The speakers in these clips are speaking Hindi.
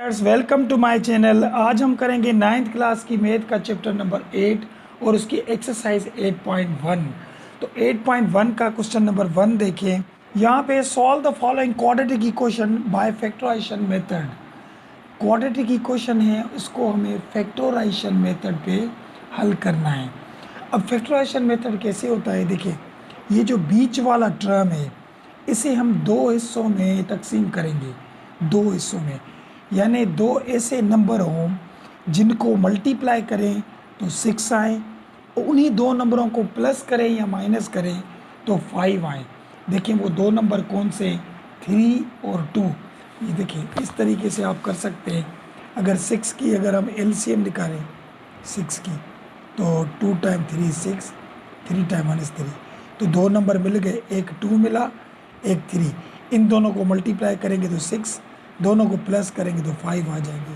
Welcome to my channel. आज हम करेंगे 9th क्लास की मैथ का चैप्टर नंबर 8 और उसकी एक्सरसाइज 8.1। तो 8.1 का क्वेश्चन नंबर 1 देखें। यहाँ पे solve the following quadratic equation by factorisation method. Quadratic equation है, उसको हमें फैक्टराइजेशन मेथड पे हल करना है। अब फैक्टराइजेशन मेथड कैसे होता है, देखिए ये जो बीच वाला टर्म है इसे हम दो हिस्सों में तकसीम करेंगे। दो हिस्सों में यानी दो ऐसे नंबर हों जिनको मल्टीप्लाई करें तो 6 आए, और उन्हीं दो नंबरों को प्लस करें या माइनस करें तो 5 आए। देखिए वो दो नंबर कौन से, 3 और 2। ये देखिए इस तरीके से आप कर सकते हैं। अगर 6 की अगर हम एलसीएम निकालें 6 की तो 2 टाइम 3 6, 3 टाइम 1 is 3। तो दो नंबर मिल गए, एक 2 मिला एक 3। इन दोनों को मल्टीप्लाई करेंगे तो 6, दोनों को प्लस करेंगे तो 5 आ जाएंगे।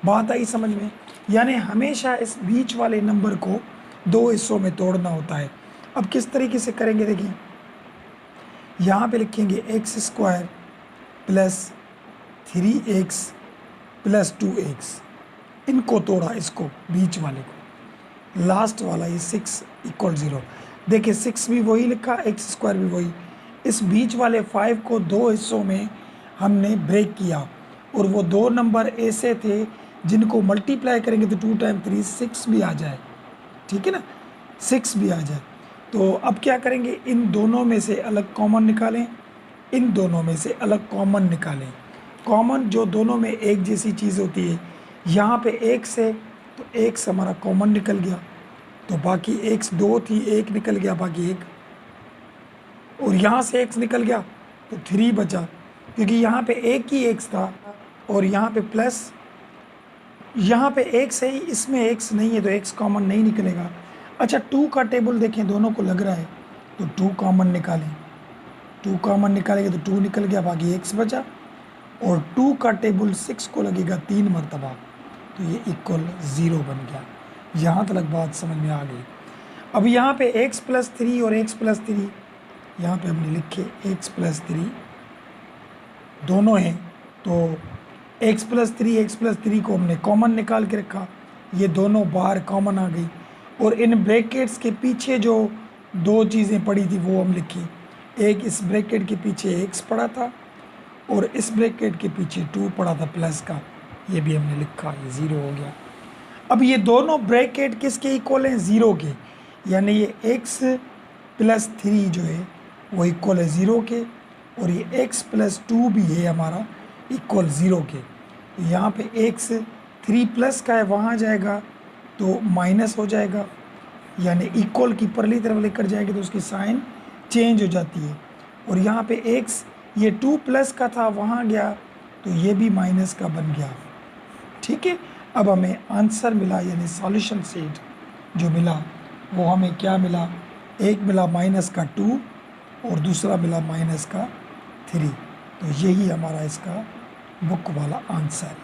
बात आई समझ में? यानी हमेशा इस बीच वाले नंबर को दो हिस्सों में तोड़ना होता है। अब किस तरीके से करेंगे, देखिए यहाँ पे लिखेंगे x² plus 3x plus 2x। इनको तोड़ा, इसको बीच वाले को, लास्ट वाला ये 6 = 0। देखिए 6 भी वही लिखा, x² भी वही। इस बीच वाले 5 को दो हिस्सों में हमने ब्रेक किया, और वो दो नंबर ऐसे थे जिनको मल्टीप्लाई करेंगे तो 2 टाइम 3 6 भी आ जाए, ठीक है ना, 6 भी आ जाए। तो अब क्या करेंगे, इन दोनों में से अलग कॉमन निकालें, इन दोनों में से अलग कॉमन निकालें। कॉमन जो दोनों में एक जैसी चीज़ होती है, यहाँ पे x है तो x हमारा कॉमन निकल गया, तो बाकी x 2 थी, एक निकल गया बाकी एक, और यहाँ से x निकल गया तो 3 बचा, क्योंकि यहाँ पे एक ही x था और यहाँ पे प्लस, यहाँ पे x है, इसमें x नहीं है तो x कॉमन नहीं निकलेगा। अच्छा 2 का टेबल देखें, दोनों को लग रहा है तो 2 कॉमन निकालें, 2 कॉमन निकालेंगे तो 2 निकल गया, बाकी x बचा, और 2 का टेबल 6 को लगेगा 3 मरतबा, तो ये = 0 बन गया। यहाँ तक बात समझ में आ गई। अब यहाँ पे x + 3 और x + 3 यहाँ पे हमने लिखे x + 3 दोनों हैं, तो x + 3 को हमने कॉमन निकाल के रखा, ये दोनों बाहर कॉमन आ गई, और इन ब्रैकेट्स के पीछे जो दो चीज़ें पड़ी थी वो हम लिखी। एक इस ब्रैकेट के पीछे x पड़ा था और इस ब्रैकेट के पीछे 2 पड़ा था प्लस का, ये भी हमने लिखा, ये 0 हो गया। अब ये दोनों ब्रैकेट किसके इक्वल हैं, 0 के, यानी ये x + 3 जो है वो इक्वल है 0 के, और ये x + 2 भी है हमारा इक्वल 0 के। तो यहाँ पे x 3 प्लस का है, वहाँ जाएगा तो माइनस हो जाएगा, यानी इक्वल की परली तरफ लेकर जाएगी तो उसकी साइन चेंज हो जाती है। और यहाँ पे x ये 2 प्लस का था, वहाँ गया तो ये भी माइनस का बन गया, ठीक है। अब हमें आंसर मिला, यानी सॉल्यूशन सेट जो मिला वो हमें क्या मिला, एक मिला -2 और दूसरा मिला -3। तो यही हमारा इसका बुक वाला आंसर है,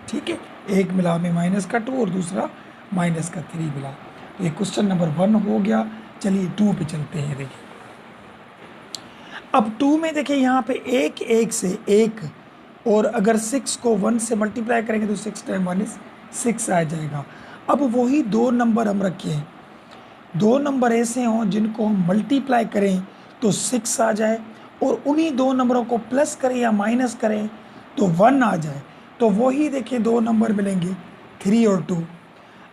ठीक है। एक मिला हमें -2 और दूसरा -3 मिला। तो ये क्वेश्चन नंबर 1 हो गया। चलिए 2 पे चलते हैं। देखिए अब 2 में देखिए यहाँ पे एक से एक, और अगर 6 को 1 से मल्टीप्लाई करेंगे तो 6 टाइम 1 is 6 आ जाएगा। अब वही दो नंबर हम रखे हैं, दो नंबर ऐसे हों जिनको हम मल्टीप्लाई करें तो 6 आ जाए, और उन्हीं दो नंबरों को प्लस करें या माइनस करें तो 1 आ जाए। तो वही देखिए दो नंबर मिलेंगे 3 और 2।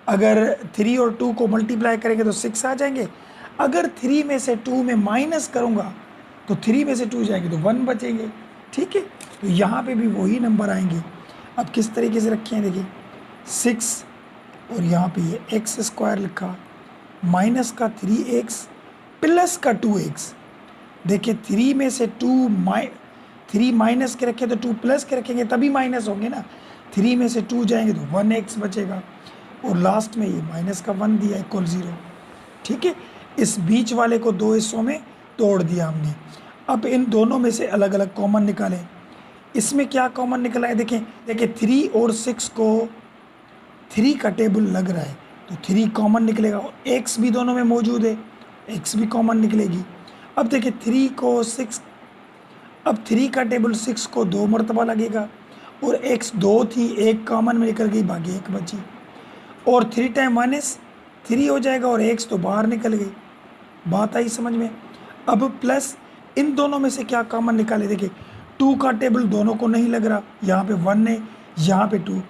अगर 3 और 2 को मल्टीप्लाई करेंगे तो 6 आ जाएंगे। अगर 3 में से 2 में माइनस करूँगा तो 3 में से 2 जाएंगे तो 1 बचेंगे, ठीक है। तो यहाँ पे भी वही नंबर आएंगे। अब किस तरीके से रखे हैं, देखिए 6 और यहाँ पे ये x² लिखा, माइनस का 3x प्लस का 2x। देखिए 3 में से 3 माइनस के रखे तो 2 प्लस के रखेंगे तभी माइनस होंगे ना। 3 में से 2 जाएंगे तो 1x बचेगा, और लास्ट में ये -1 दिया = 0, ठीक है। इस बीच वाले को दो हिस्सों में तोड़ दिया हमने। अब इन दोनों में से अलग अलग कॉमन निकालें। इसमें क्या कॉमन निकला है, देखिए 3 और 6 को 3 का टेबल लग रहा है तो 3 कॉमन निकलेगा, और x भी दोनों में मौजूद है, x भी कॉमन निकलेगी। अब देखिए 3 को 6, अब 3 का टेबल 6 को 2 मरतबा लगेगा, और x 2 थी, एक कॉमन में निकल गई, बाकी एक बची। और 3 टाइम 1 इज 3 हो जाएगा और x तो बाहर निकल गई। बात आई समझ में। अब प्लस इन दोनों में से क्या कॉमन निकाले, देखिए 2 का टेबल दोनों को नहीं लग रहा, यहाँ पे 1 है, यहाँ पे 2।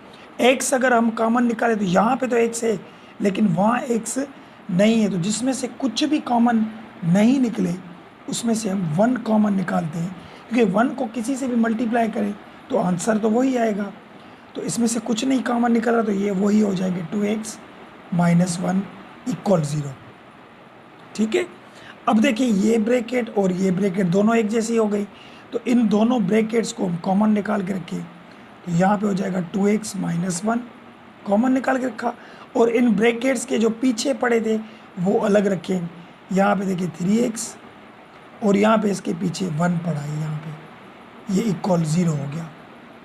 x अगर हम कॉमन निकाले तो यहाँ पे तो x है लेकिन वहाँ x नहीं है, तो जिसमें से कुछ भी कॉमन नहीं निकले उसमें से हम 1 कॉमन निकालते हैं, क्योंकि 1 को किसी से भी मल्टीप्लाई करें तो आंसर तो वही आएगा। तो इसमें से कुछ नहीं कॉमन निकल रहा तो ये वही हो जाएंगे 2x - 1 = 0। ठीक है। अब देखिए ये ब्रैकेट और ये ब्रैकेट दोनों एक जैसी हो गई, तो इन दोनों ब्रैकेट्स को हम कॉमन निकाल के रखें तो यहाँ पे हो जाएगा 2x - 1 कॉमन निकाल के रखा। और इन ब्रैकेट्स के जो पीछे पड़े थे वो अलग रखे। यहाँ पे देखिए 3x और यहाँ पे इसके पीछे 1 पड़ा है, यहाँ पे ये = 0 हो गया।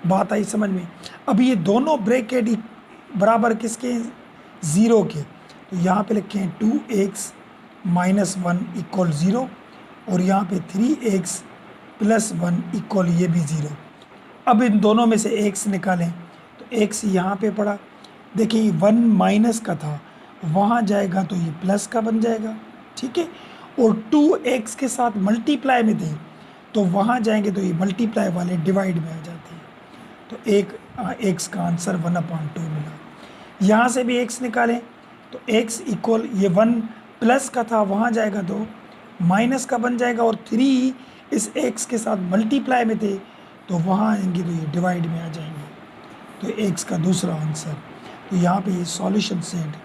बात आई समझ में। अब ये दोनों ब्रैकेट बराबर किसके, 0 के, तो यहाँ पे लिखे हैं 2x - 1 = 0 और यहाँ पे 3x + 1 = ये भी 0। अब इन दोनों में से x निकालें तो x यहाँ पे पड़ा, देखिए 1 माइनस का था, वहाँ जाएगा तो ये प्लस का बन जाएगा। ठीक है। और 2x के साथ मल्टीप्लाई में थे तो वहाँ जाएंगे तो ये मल्टीप्लाई वाले डिवाइड में आ जाते हैं, तो x का आंसर 1/2 मिला। यहाँ से भी x निकालें तो x = ये 1 प्लस का था, वहाँ जाएगा तो माइनस का बन जाएगा, और 3 इस x के साथ मल्टीप्लाई में थे तो वहाँ आएंगे तो ये डिवाइड में आ जाएंगे, तो x का दूसरा आंसर। तो यहाँ पे ये सॉल्यूशन सेट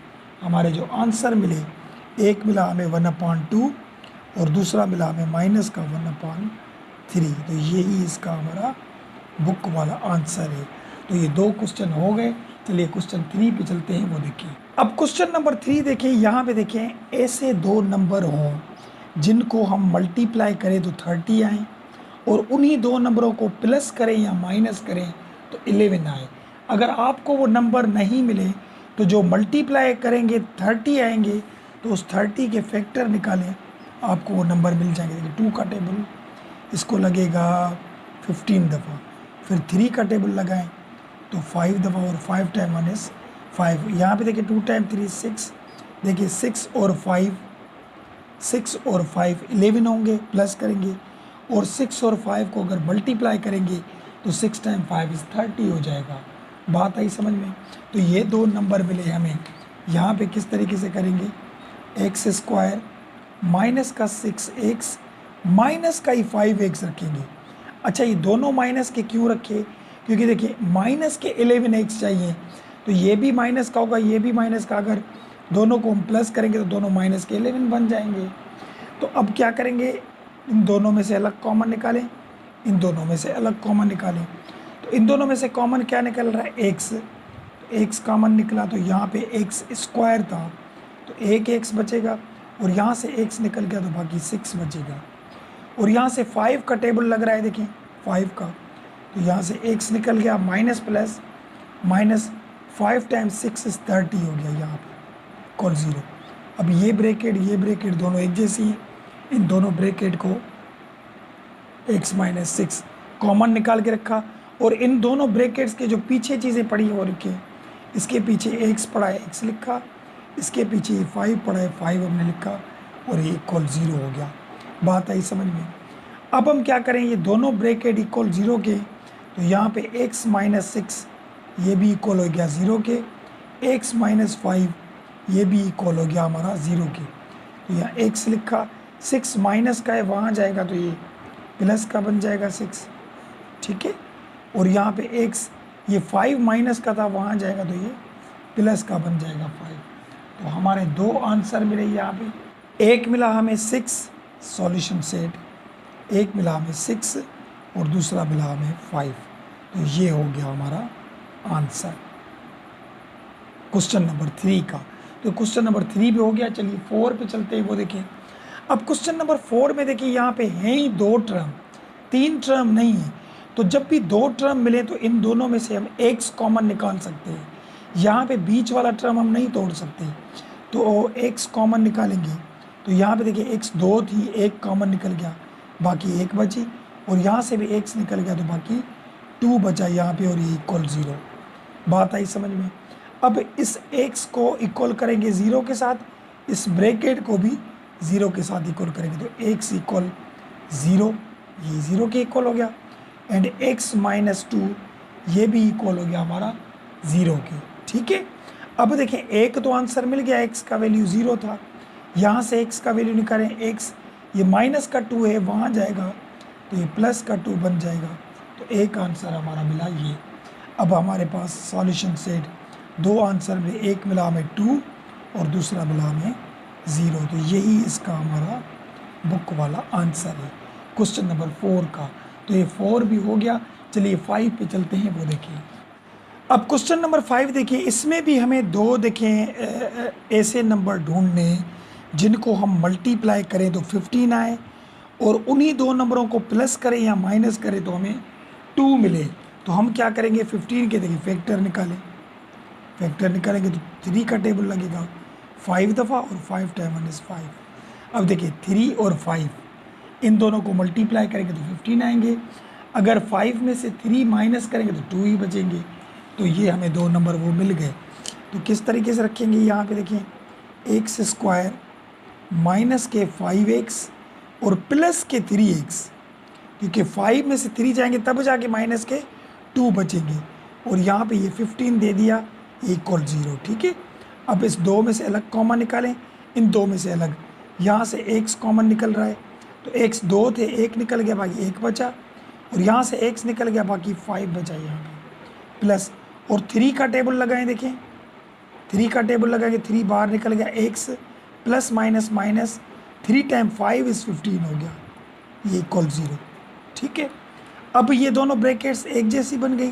हमारे जो आंसर मिले, एक मिला हमें 1/2 और दूसरा मिला हमें माइनस का 1/3, तो यही इसका हमारा बुक वाला आंसर है। तो ये 2 क्वेश्चन हो गए। चलिए क्वेश्चन 3 पे चलते हैं, वो देखिए। अब क्वेश्चन नंबर 3 देखिए, यहाँ पे देखें ऐसे 2 नंबर हों जिनको हम मल्टीप्लाई करें तो 30 आए और उन्हीं 2 नंबरों को प्लस करें या माइनस करें तो 11 आए। अगर आपको वो नंबर नहीं मिले तो जो मल्टीप्लाई करेंगे 30 आएंगे, तो उस 30 के फैक्टर निकालें, आपको वो नंबर मिल जाएंगे। देखिए 2 का टेबल इसको लगेगा 15 दफ़ा, फिर 3 का टेबल लगाएं तो 5 दफ़ा, और 5 टाइम 1 इज़ 5। यहाँ पे देखिए 2 टाइम 3 6, देखिए 6 और 5 11 होंगे, प्लस करेंगे, और 6 और 5 को अगर मल्टीप्लाई करेंगे तो 6 टाइम 5 इज़ 30 हो जाएगा। बात आई समझ में। तो ये 2 नंबर मिले हमें। यहाँ पे किस तरीके से करेंगे, x² माइनस का 6x माइनस का ही 5x रखेंगे। अच्छा, ये दोनों माइनस के क्यों रखे, क्योंकि देखिए माइनस के 11x चाहिए, तो ये भी माइनस का होगा, ये भी माइनस का, अगर दोनों को हम प्लस करेंगे तो दोनों माइनस के 11 बन जाएंगे। तो अब क्या करेंगे, इन दोनों में से अलग कॉमन निकालें, इन दोनों में से अलग कॉमन निकालें। तो इन दोनों में से कॉमन क्या निकल रहा है, x कॉमन निकला, तो यहाँ पे x² था तो एक x बचेगा, और यहाँ से x निकल गया तो बाकी 6 बचेगा। और यहाँ से 5 का टेबल लग रहा है, देखिए 5 का, तो यहाँ से x निकल गया, minus plus minus 5 time 6 is 30 हो गया, यहाँ पे = 0। अब ये ब्रैकेट दोनों एक जैसी हैं, इन दोनों ब्रैकेट को x - 6 कॉमन निकाल के रखा, और इन दोनों ब्रैकेट्स के जो पीछे चीज़ें पड़ी हो रखी हैं, इसके पीछे x पड़ा है, x लिखा, इसके पीछे 5 पड़ा है, 5 हमने लिखा, और ये = 0 हो गया। बात आई समझ में। अब हम क्या करें, ये दोनों ब्रैकेट = 0 के, तो यहाँ पे x - 6 ये भी इक्वल हो गया 0 के, x - 5 ये भी इक्वल हो गया हमारा 0 के। तो यहाँ x लिखा, 6 माइनस का है, वहाँ जाएगा तो ये प्लस का बन जाएगा 6। ठीक है। और यहाँ पे x, ये 5 माइनस का था, वहाँ जाएगा तो ये प्लस का बन जाएगा 5। तो हमारे 2 आंसर मिले यहाँ पे। एक मिला हमें 6 सॉल्यूशन सेट, एक मिला हमें 6 और दूसरा मिला हमें 5। तो ये हो गया हमारा आंसर क्वेश्चन नंबर 3 का। तो क्वेश्चन नंबर 3 भी हो गया। चलिए 4 पे चलते हैं, वो देखें। अब क्वेश्चन नंबर 4 में देखिए, यहाँ पे हैं ही 2 टर्म, 3 टर्म नहीं है। तो जब भी 2 टर्म मिले तो इन दोनों में से हम x कॉमन निकाल सकते हैं। यहाँ पे बीच वाला टर्म हम नहीं तोड़ सकते, तो x कॉमन निकालेंगे। तो यहाँ पे देखिए x 2 थी, एक कॉमन निकल गया, बाकी 1 बची, और यहाँ से भी x निकल गया तो बाकी 2 बचा यहाँ पे और ये इक्वल 0। बात आई समझ में। अब इस x को इक्वल करेंगे 0 के साथ, इस ब्रैकेट को भी 0 के साथ इक्वल करेंगे, तो x इक्वल 0, ये 0 के इक्वल हो गया, एंड x माइनस 2 ये भी इक्वल हो गया हमारा 0 के। ठीक है, अब देखें एक तो आंसर मिल गया, x का वैल्यू 0 था, यहाँ से x का वैल्यू निकालें, x ये माइनस का 2 है वहाँ जाएगा तो ये प्लस का 2 बन जाएगा, तो एक आंसर हमारा मिला ये। अब हमारे पास सॉल्यूशन सेट, दो आंसर में, एक मिला हमें 2 और दूसरा मिला हमें 0, तो यही इसका हमारा बुक वाला आंसर है क्वेश्चन नंबर 4 का। तो ये 4 भी हो गया। चलिए 5 पे चलते हैं, वो देखिए। अब क्वेश्चन नंबर 5 देखिए, इसमें भी हमें दो देखें ऐसे नंबर ढूंढने जिनको हम मल्टीप्लाई करें तो 15 आए, और उन्हीं दो नंबरों को प्लस करें या माइनस करें तो हमें 2 मिले। तो हम क्या करेंगे, 15 के देखिए फैक्टर निकालें, फैक्टर निकालेंगे तो 3 का टेबल लगेगा 5 दफ़ा, और 5 टाइम 1 इज़ 5। अब देखिए 3 और 5 इन दोनों को मल्टीप्लाई करेंगे तो 15 आएंगे, अगर 5 में से 3 माइनस करेंगे तो 2 ही बचेंगे। तो ये हमें दो नंबर वो मिल गए। तो किस तरीके से रखेंगे, यहाँ पे देखिए एक्स स्क्वायर माइनस के 5x और प्लस के 3x, क्योंकि 5 में से 3 जाएंगे तब जाके माइनस के 2 बचेंगे, और यहाँ पे ये 15 दे दिया इक्वल 0। ठीक है, अब इस दो में से अलग कॉमन निकालें, इन दो में से अलग, यहाँ से x कॉमन निकल रहा है, तो x 2 थे, 1 निकल गया, बाकी 1 बचा, और यहाँ से x निकल गया, बाकी 5 बचा यहाँ पे, प्लस और 3 का टेबल लगाएं, देखें 3 का टेबल लगाएंगे, 3 बाहर निकल गया, x plus minus minus 3 time 5 is 15 हो गया, ये इक्वल 0। ठीक है, अब ये दोनों ब्रैकेट्स एक जैसी बन गई,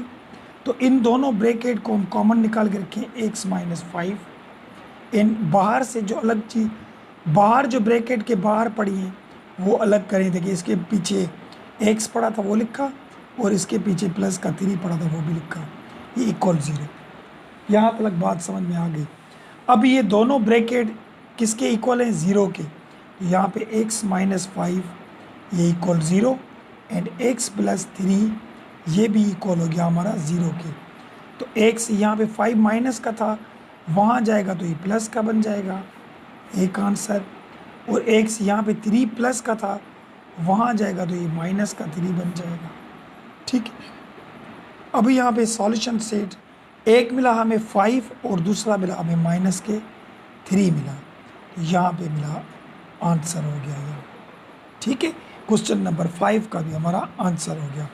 तो इन दोनों ब्रैकेट को हम कॉमन निकाल के रखें, x माइनस 5, इन बाहर से जो अलग चीज़, बाहर जो ब्रैकेट के बाहर पड़ी है वो अलग करें। देखिए इसके पीछे x पड़ा था वो लिखा, और इसके पीछे प्लस का 3 पड़ा था वो भी लिखा, ये इक्वल 0। यहाँ तक बात समझ में आ गई। अब ये दोनों ब्रैकेट किसके इक्वल हैं, 0 के, तो यहाँ पे x माइनस 5 ये इक्वल 0, एंड x प्लस 3 ये भी इक्वल हो गया हमारा 0 के। तो x यहाँ पे 5 माइनस का था, वहाँ जाएगा तो ये प्लस का बन जाएगा, एक आंसर, और x यहाँ पे 3 प्लस का था, वहाँ जाएगा तो ये माइनस का 3 बन जाएगा। ठीक है, अब यहाँ पे सॉल्यूशन सेट, एक मिला हमें 5 और दूसरा मिला हमें माइनस के 3 मिला, तो यहाँ पे मिला आंसर हो गया ये। ठीक है, क्वेश्चन नंबर 5 का भी हमारा आंसर हो गया।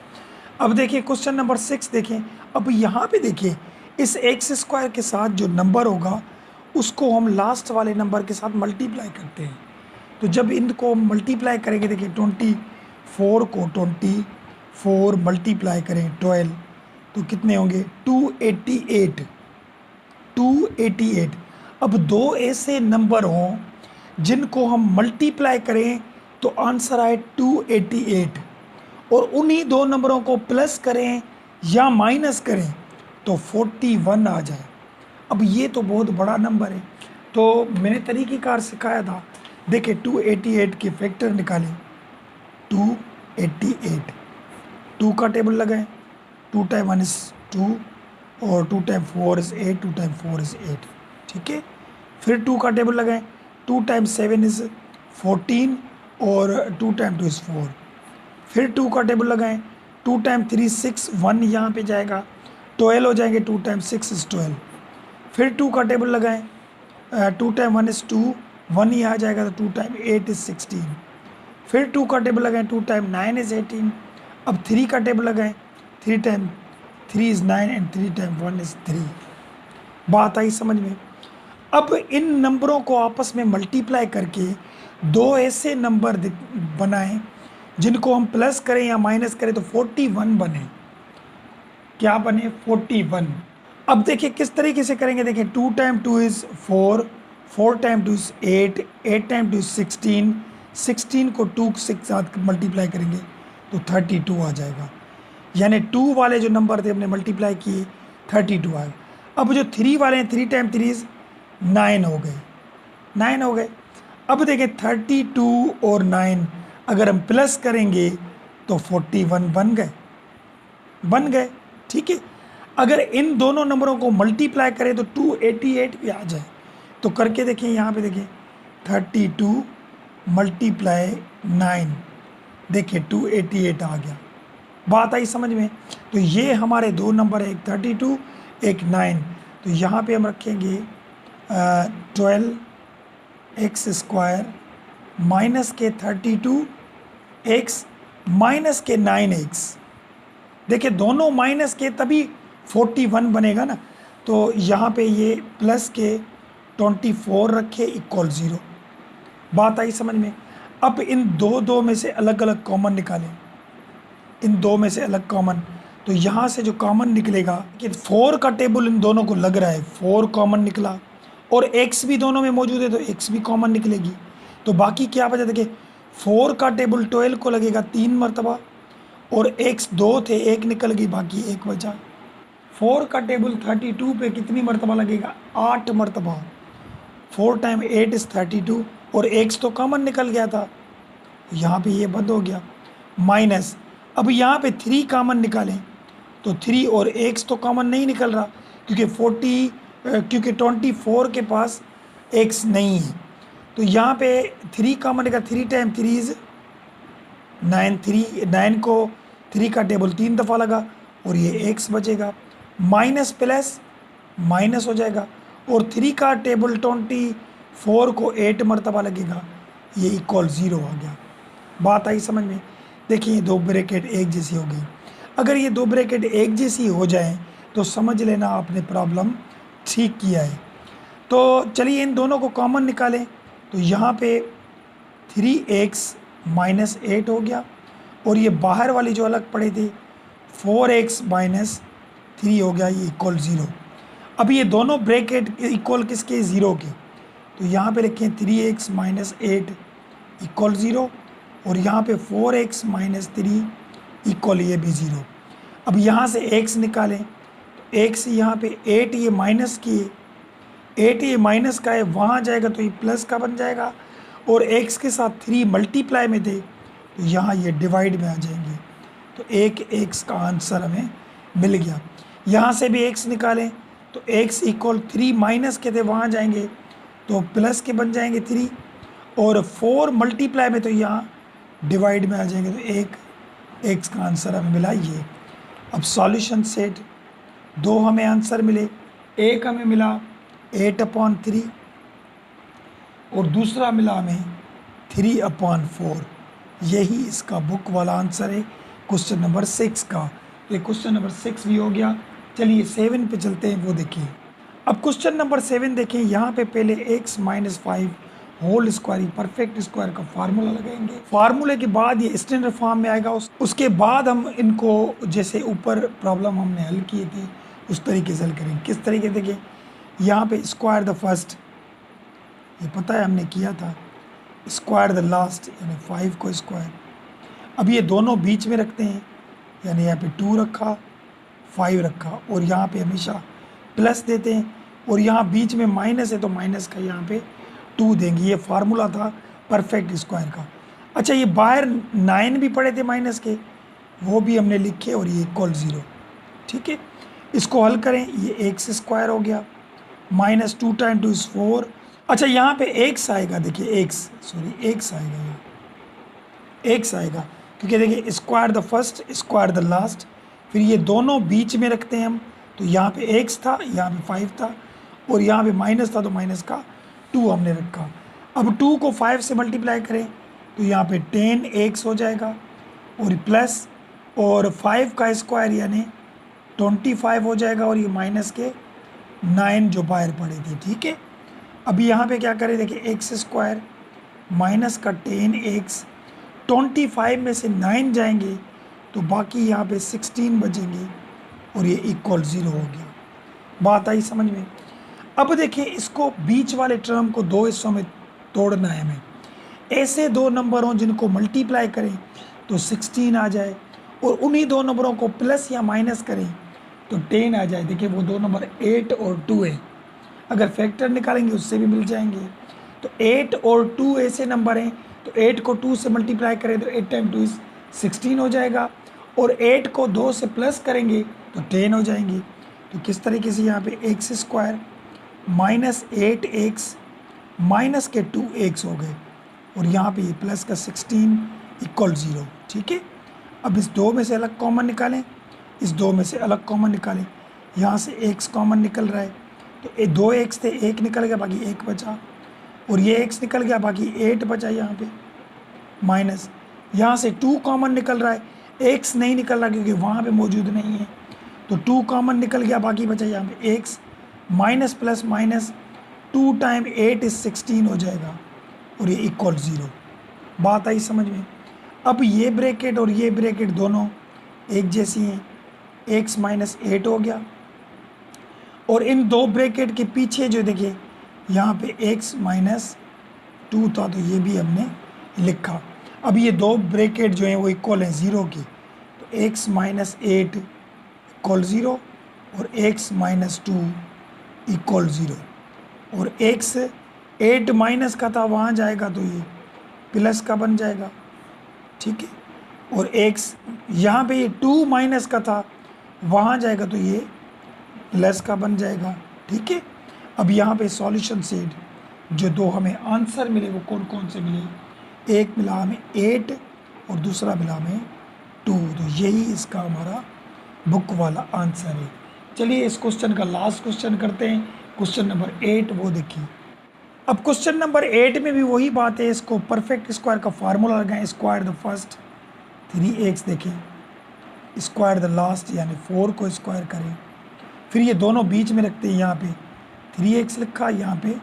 अब देखिए क्वेश्चन नंबर 6 देखें। अब यहाँ पे देखिए इस एक्स स्क्वायर के साथ जो नंबर होगा उसको हम लास्ट वाले नंबर के साथ मल्टीप्लाई करते हैं। तो जब इनको मल्टीप्लाई करेंगे, देखिए 24 को 24 मल्टीप्लाई करें 12 तो कितने होंगे, 288। 288। अब दो ऐसे नंबर हों जिनको हम मल्टीप्लाई करें तो आंसर आए 288, और उन्हीं दो नंबरों को प्लस करें या माइनस करें तो 41 आ जाए। अब ये तो बहुत बड़ा नंबर है, तो मैंने तरीक़ेकार सिखाया था। देखिए 288 के फैक्टर निकालें, 288, 2 का टेबल लगाएं, 2 टाइम 1 इज़ 2, और 2 टाइम 4 इज़ 8, 2 टाइम 4 इज़ 8। ठीक है, फिर 2 का टेबल लगाएं, 2 टाइम 7 इज़ 14, और 2 टाइम 2 इज़ 4। फिर 2 का टेबल लगाएं, 2 टाइम 3 6, 1 यहाँ पे जाएगा, 12 हो जाएंगे, 2 टाइम 6 इज़ 12। फिर 2 का टेबल लगाएं, 2 टाइम 1 इज़ 2, 1 ही आ जाएगा, तो 2 टाइम 8 इज़ 16। फिर 2 का टेबल लगाएं, 2 टाइम 9 इज़ 18। अब 3 का टेबल लगाएं, 3 time 3 is 9, and 3 time 1 is 3। बात आई समझ में। अब इन नंबरों को आपस में मल्टीप्लाई करके दो ऐसे नंबर बनाएं जिनको हम प्लस करें या माइनस करें तो 41 बने। क्या बने, 41। अब देखिए किस तरीके से करेंगे, देखिए 2 time 2 is 4, 4 time 2 is 8, 8 time 2 is 16, 16 को 2 से साथ मल्टीप्लाई करेंगे तो 32 आ जाएगा। यानी 2 वाले जो नंबर थे हमने मल्टीप्लाई किए, 32 आए। अब जो 3 वाले हैं, 3 टाइम 3 इज़ 9 हो गए, 9 हो गए। अब देखिए 32 और 9 अगर हम प्लस करेंगे तो 41 बन गए। बन गए, ठीक है। अगर इन दोनों नंबरों को मल्टीप्लाई करें तो 288 भी आ जाए, तो करके देखिए, यहाँ पे देखिए 32 मल्टीप्लाई 9, देखिए 288 आ गया। बात आई समझ में? तो ये हमारे दो नंबर है, एक 32 एक 9। तो यहाँ पे हम रखेंगे 12x² माइनस के 32x माइनस के 9x। देखिए दोनों माइनस के तभी 41 बनेगा ना, तो यहाँ पे ये प्लस के 24 रखे इक्वल 0। बात आई समझ में? अब इन दो में से अलग अलग कॉमन निकालें, इन दो में से अलग कॉमन, तो यहाँ से जो कॉमन निकलेगा कि 4 का टेबल इन दोनों को लग रहा है, 4 कॉमन निकला, और x भी दोनों में मौजूद है तो x भी कॉमन निकलेगी। तो बाकी क्या बचा? देखिए 4 का टेबल 12 को लगेगा 3 मरतबा, और x 2 थे, एक निकल गई, बाकी एक बचा। 4 का टेबल 32 पे कितनी मरतबा लगेगा? 8 मरतबा। 4 टाइम 8 इज़ 32, और x तो कॉमन निकल गया था, यहाँ पे ये बंद हो गया। माइनस, अब यहाँ पे 3 कॉमन निकालें तो 3 और x तो कॉमन नहीं निकल रहा, क्योंकि 24 के पास x नहीं है, तो यहाँ पे 3 कॉमन निकला। 3 टाइम 3 इज़ 9, 9 को 3 का टेबल 3 दफ़ा लगा, और ये x बचेगा। माइनस प्लस माइनस हो जाएगा, और 3 का टेबल 24 को 8 मरतबा लगेगा, ये इक्वल 0 आ गया। बात आई समझ में? देखिए ये दो ब्रैकेट एक जैसी हो गई। अगर ये दो ब्रैकेट एक जैसी हो जाए तो समझ लेना आपने प्रॉब्लम ठीक किया है। तो चलिए इन दोनों को कॉमन निकालें, तो यहाँ पे 3x माइनस 8 हो गया, और ये बाहर वाली जो अलग पड़े थे 4x माइनस 3 हो गया, ये इक्वल 0। अब ये दोनों ब्रैकेट इक्वल किसके? 0 के। तो यहाँ पे लिखें 3x माइनस 8 इक्वल 0, और यहाँ पे 4x माइनस 3 इक्वल ये भी 0। अब यहाँ से x निकालें, तो x यहाँ पे 8 ये माइनस की है, 8 ये माइनस का है, वहाँ जाएगा तो ये प्लस का बन जाएगा, और x के साथ 3 मल्टीप्लाई में थे तो यहाँ ये डिवाइड में आ जाएंगे, तो एक x का आंसर हमें मिल गया। यहाँ से भी x निकालें तो x इक्वल 3 माइनस के थे, वहाँ जाएंगे तो प्लस के बन जाएंगे 3, और 4 मल्टीप्लाई में तो यहाँ डिवाइड में आ जाएंगे, तो एक x का आंसर हमें मिला ये। अब सॉल्यूशन सेट, दो हमें आंसर मिले, एक हमें मिला 8/3 और दूसरा मिला हमें 3/4। यही इसका बुक वाला आंसर है क्वेश्चन नंबर 6 का। ये क्वेश्चन नंबर 6 भी हो गया। चलिए 7 पे चलते हैं, वो देखिए। अब क्वेश्चन नंबर 7 देखें, यहाँ पे पहले x minus 5 whole square, perfect square का फार्मूला लगाएंगे। फार्मूले के बाद ये स्टैंडर्ड फॉर्म में आएगा, उसके बाद हम इनको जैसे ऊपर प्रॉब्लम हमने हल किए थे उस तरीके से हल करेंगे। किस तरीके? देखिए यहाँ पे स्क्वायर द फर्स्ट, ये पता है हमने किया था, स्क्वायर द लास्ट, यानी 5 को स्क्वायर। अब ये दोनों बीच में रखते हैं, यानी यहाँ पे 2 रखा, 5 रखा, और यहाँ पे हमेशा प्लस देते हैं, और यहाँ बीच में माइनस है तो माइनस का यहाँ पे 2 देंगे। ये फार्मूला था परफेक्ट स्क्वायर का। अच्छा, ये बाहर 9 भी पड़े थे माइनस के, वो भी हमने लिखे, और ये इक्वल 0। ठीक है, इसको हल करें, ये x स्क्वायर हो गया, माइनस 2 टाइम 2 इज़ 4। अच्छा, यहाँ पे x आएगा, देखिए x आएगा, यहाँ x आएगा, क्योंकि देखिए square the first square the last, फिर ये दोनों बीच में रखते हैं हम, तो यहाँ पे x था, यहाँ पे 5 था, और यहाँ पे माइनस था तो माइनस का 2 हमने रखा। अब 2 को 5 से मल्टीप्लाई करें तो यहाँ पे 10x हो जाएगा, और प्लस और 5 का स्क्वायर यानी 25 हो जाएगा, और ये माइनस के 9 जो बाहर पड़े थे। ठीक है, अभी यहाँ पे क्या करें, देखिए x स्क्वायर माइनस का 10x, 25 में से 9 जाएंगे तो बाकी यहाँ पे 16 बचेंगे, और ये इक्वल 0 हो गया। बात आई समझ में? अब देखिए इसको बीच वाले टर्म को दो हिस्सों में तोड़ना है हमें। ऐसे दो नंबर हों जिनको मल्टीप्लाई करें तो 16 आ जाए, और उन्हीं दो नंबरों को प्लस या माइनस करें तो 10 आ जाए। देखिए वो दो नंबर 8 और 2 है, अगर फैक्टर निकालेंगे उससे भी मिल जाएंगे। तो 8 और 2 ऐसे नंबर हैं, तो 8 को 2 से मल्टीप्लाई करें तो 8 टाइम 2 इज़ 16 हो जाएगा, और 8 को 2 से प्लस करेंगे तो 10 हो जाएंगे। तो किस तरीके से यहाँ पे x square minus 8x minus के 2x हो गए और यहाँ पे ये प्लस का 16 इक्वल 0। ठीक है, अब इस 2 में से अलग कॉमन निकालें, इस 2 में से अलग कॉमन निकालें। यहाँ से x कॉमन निकल रहा है तो 2x थे, 1 निकल गया, बाकी 1 बचा और ये x निकल गया, बाकी 8 बचा यहाँ पे माइनस। यहाँ से 2 कॉमन निकल रहा है, x नहीं निकल रहा क्योंकि वहाँ पे मौजूद नहीं है, तो 2 कॉमन निकल गया, बाकी बचा यहाँ पे x minus plus minus 2 time 8 is 16 हो जाएगा और ये इक्वल 0। बात आई समझ में। अब ये ब्रैकेट और ये ब्रैकेट दोनों एक जैसी हैं, x माइनस 8 हो गया और इन दो ब्रैकेट के पीछे जो देखिए यहाँ पे x माइनस 2 था तो ये भी हमने लिखा। अब ये दो ब्रैकेट जो हैं वो इक्वल हैं 0 की, तो x माइनस 8 इक्वल 0 और x माइनस 2 इक्वल 0 और x 8 माइनस का था वहाँ जाएगा तो ये प्लस का बन जाएगा। ठीक है, और x यहाँ पे ये 2 माइनस का था वहाँ जाएगा तो ये प्लस का बन जाएगा। ठीक है, अब यहाँ पे सॉल्यूशन सेट जो दो हमें आंसर मिले वो कौन कौन से मिले, एक मिला हमें 8 और दूसरा मिला हमें 2, तो यही इसका हमारा बुक वाला आंसर है। चलिए इस क्वेश्चन का लास्ट क्वेश्चन करते हैं, क्वेश्चन नंबर 8 वो देखिए। अब क्वेश्चन नंबर 8 में भी वही बात है, इसको परफेक्ट स्क्वायर का फार्मूला लगाएं, स्क्वायर द फर्स्ट 3x देखें, स्क्वायर द लास्ट यानी 4 को स्क्वायर करें, फिर ये दोनों बीच में रखते हैं, यहाँ पे 3x लिखा, यहाँ पे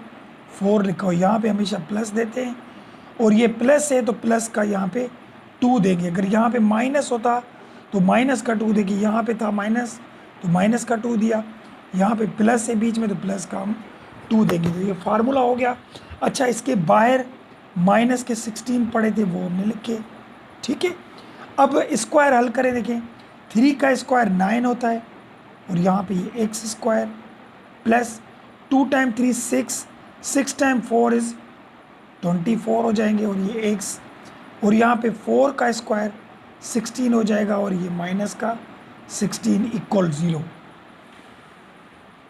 4 लिखा, और यहाँ पे हमेशा प्लस देते हैं और ये प्लस है तो प्लस का यहाँ पे 2 देंगे। अगर यहाँ पे माइनस होता तो माइनस का 2 देंगे, यहाँ पे था माइनस तो माइनस का 2 दिया, यहाँ पे प्लस है बीच में तो प्लस का हम 2 देंगे। तो ये फार्मूला हो गया। अच्छा, इसके बाहर माइनस के 16 पड़े थे वो हमने लिखे। ठीक है, अब स्क्वायर हल करें, देखें 3 का स्क्वायर 9 होता है और यहाँ पे ये x square plus 2 time 3 6 time 4 is 24 हो जाएंगे और ये x, और यहाँ पे 4 का स्क्वायर 16 हो जाएगा और ये माइनस का 16 इक्वल 0।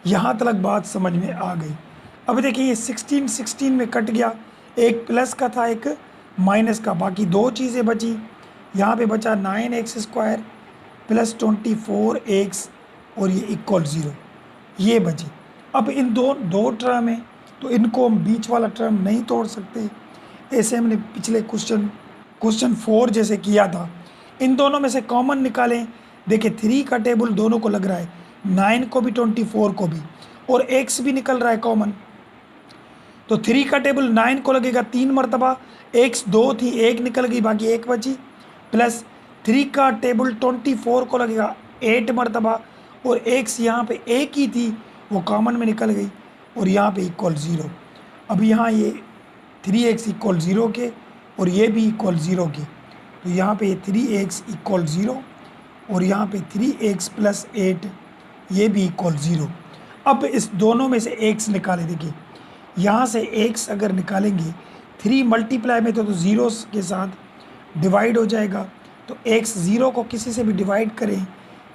यहाँ तक बात समझ में आ गई। अब देखिए ये 16 में कट गया, एक प्लस का था एक माइनस का, बाकी दो चीज़ें बची। यहाँ पे बचा 9x स्क्वायर प्लस 24x और ये इक्वल 0, ये बची। अब इन दो टर्म है तो इनको हम बीच वाला टर्म नहीं तोड़ सकते, ऐसे हमने पिछले क्वेश्चन 4 जैसे किया था। इन दोनों में से कॉमन निकालें, देखिए 3 का टेबल दोनों को लग रहा है, 9 को भी 24 को भी, और x भी निकल रहा है कॉमन, तो 3 का टेबल 9 को लगेगा 3 मरतबा, x 2 थी 1 निकल गई बाकी 1 बची, प्लस 3 का टेबल 24 को लगेगा 8 मरतबा और x यहाँ पे 1 ही थी वो कॉमन में निकल गई और यहाँ पे इक्वल 0। अब यहाँ ये 3x इक्वल 0 के और ये भी इक्वल 0 के, तो यहाँ पे 3x इक्वल 0 और यहाँ पे 3x प्लस 8 ये भी इक्वल 0। अब इस दोनों में से x निकाले, देखिए यहाँ से x अगर निकालेंगे 3 मल्टीप्लाई में तो 0 के साथ डिवाइड हो जाएगा, तो x 0 को किसी से भी डिवाइड करें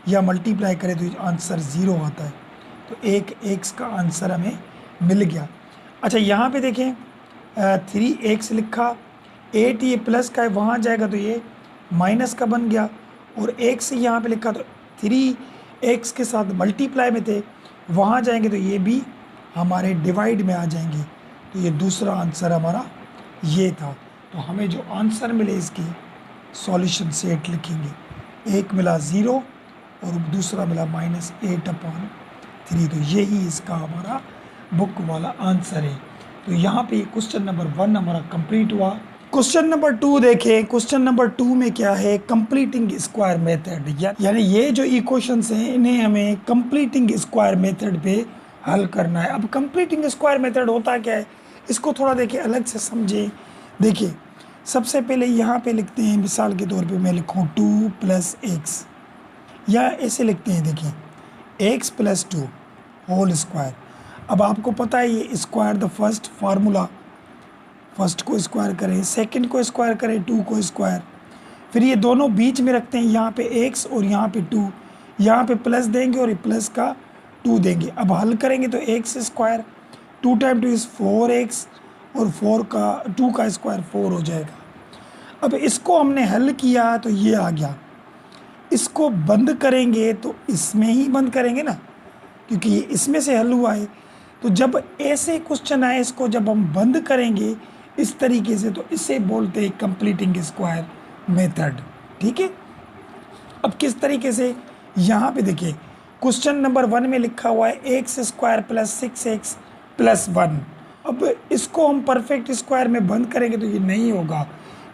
या मल्टीप्लाई करें तो आंसर 0 आता है, तो एक x का आंसर हमें मिल गया। अच्छा, यहाँ पे देखें 3x लिखा, 8 ये प्लस का है वहाँ जाएगा तो ये माइनस का बन गया, और x यहाँ पे लिखा तो 3x के साथ मल्टीप्लाई में थे वहाँ जाएंगे तो ये भी हमारे डिवाइड में आ जाएंगे, तो ये दूसरा आंसर हमारा ये था। तो हमें जो आंसर मिले इसके सॉल्यूशन सेट लिखेंगे, एक मिला 0 और दूसरा मिला -8/3, तो यही इसका हमारा बुक वाला आंसर है। तो यहाँ पे क्वेश्चन नंबर 1 हमारा कंप्लीट हुआ। क्वेश्चन नंबर 2 देखें, क्वेश्चन नंबर 2 में क्या है, कंप्लीटिंग स्क्वायर मेथड, यानी ये जो इक्वेशंस हैं इन्हें हमें कंप्लीटिंग स्क्वायर मेथड पे हल करना है। अब कंप्लीटिंग स्क्वायर मेथड होता क्या है, इसको थोड़ा देखिए अलग से समझें। देखिए सबसे पहले यहाँ पे लिखते हैं, मिसाल के तौर पे मैं लिखूँ 2 + x, या ऐसे लिखते हैं, देखिए x + 2 होल स्क्वायर। अब आपको पता है ये square the first formula, first को स्क्वायर करें, सेकंड को स्क्वायर करें, 2 को स्क्वायर, फिर ये दोनों बीच में रखते हैं, यहाँ पे x और यहाँ पे 2, यहाँ पे प्लस देंगे और ये प्लस का 2 देंगे। अब हल करेंगे तो x square 2 time 2 is 4x और 2 का स्क्वायर 4 हो जाएगा। अब इसको हमने हल किया तो ये आ गया, इसको बंद करेंगे तो इसमें ही बंद करेंगे ना, क्योंकि ये इसमें से हल हुआ है। तो जब ऐसे क्वेश्चन आए, इसको जब हम बंद करेंगे इस तरीके से, तो इसे बोलते हैं कंप्लीटिंग स्क्वायर मेथड। ठीक है, अब किस तरीके से, यहाँ पे देखिए क्वेश्चन नंबर 1 में लिखा हुआ है x square plus 6x plus 1। अब इसको हम परफेक्ट स्क्वायर में बंद करेंगे तो ये नहीं होगा,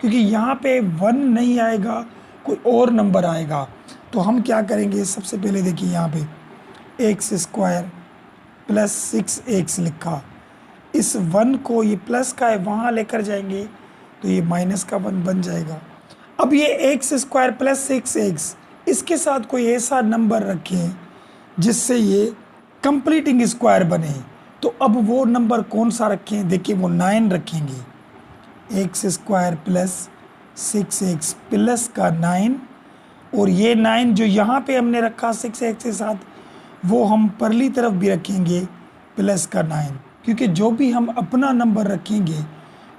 क्योंकि यहाँ पे 1 नहीं आएगा, कोई और नंबर आएगा। तो हम क्या करेंगे, सबसे पहले देखिए यहाँ पे एक्स स्क्वायर प्लस 6x लिखा, इस 1 को, ये प्लस का है वहाँ लेकर जाएंगे तो ये माइनस का 1 बन जाएगा। अब ये एक्स स्क्वायर प्लस 6x, इसके साथ कोई ऐसा नंबर रखें जिससे ये कंप्लीटिंग स्क्वायर बने। तो अब वो नंबर कौन सा रखें, देखिए वो 9 रखेंगे। X square plus 6x plus का 9, और ये 9 जो यहाँ पे हमने रखा 6x के साथ, वो हम परली तरफ भी रखेंगे प्लस का 9, क्योंकि जो भी हम अपना नंबर रखेंगे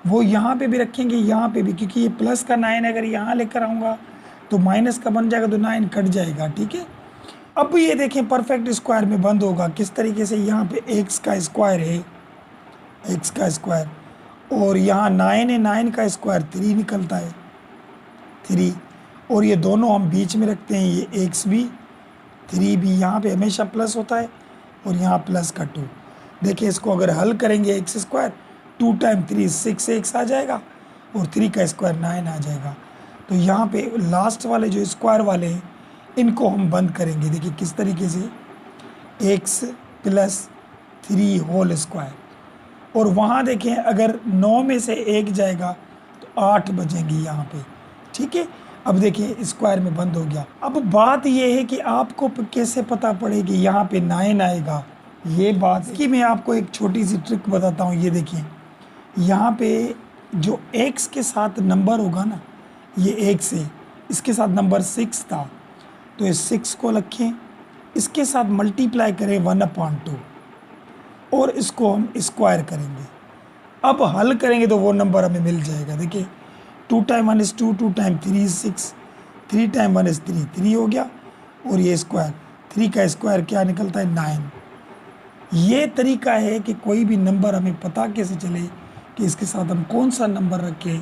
वो यहाँ पे भी रखेंगे, यहाँ पे भी, क्योंकि ये प्लस का 9 अगर यहाँ लेकर आऊँगा तो माइनस का बन जाएगा, तो 9 कट जाएगा। ठीक है, अब ये देखें परफेक्ट स्क्वायर में बंद होगा किस तरीके से, यहाँ पे एक्स का स्क्वायर है, एक्स का स्क्वायर, और यहाँ 9 है, 9 का स्क्वायर 3 निकलता है, 3, और ये दोनों हम बीच में रखते हैं, ये एक्स भी 3 भी, यहाँ पे हमेशा प्लस होता है, और यहाँ प्लस का 2। देखिए इसको अगर हल करेंगे, एक्स स्क्वायर 2 टाइम 3 6x आ जाएगा, और 3 का स्क्वायर 9 आ जाएगा। तो यहाँ पे लास्ट वाले जो स्क्वायर वाले हैं इनको हम बंद करेंगे। देखिए किस तरीके से, x प्लस 3 होल स्क्वायर, और वहाँ देखें अगर 9 में से 1 जाएगा तो 8 बचेंगे यहाँ पे। ठीक है, अब देखिए स्क्वायर में बंद हो गया। अब बात ये है कि आपको कैसे पता पड़ेगी यहाँ पे 9 आएगा, ये बात कि मैं आपको एक छोटी सी ट्रिक बताता हूँ। ये देखिए यहाँ पे जो x के साथ नंबर होगा ना, ये x है, इसके साथ नंबर 6 था, तो इस 6 को रखें, इसके साथ मल्टीप्लाई करें 1/2, और इसको हम स्क्वायर करेंगे। अब हल करेंगे तो वो नंबर हमें मिल जाएगा। देखिए 2 time 1 is 2, 2 time 3 is 6, 3 time 1 is 3, 3 हो गया, और ये स्क्वायर, 3 का स्क्वायर क्या निकलता है 9। ये तरीका है कि कोई भी नंबर हमें पता कैसे चले कि इसके साथ हम कौन सा नंबर रखें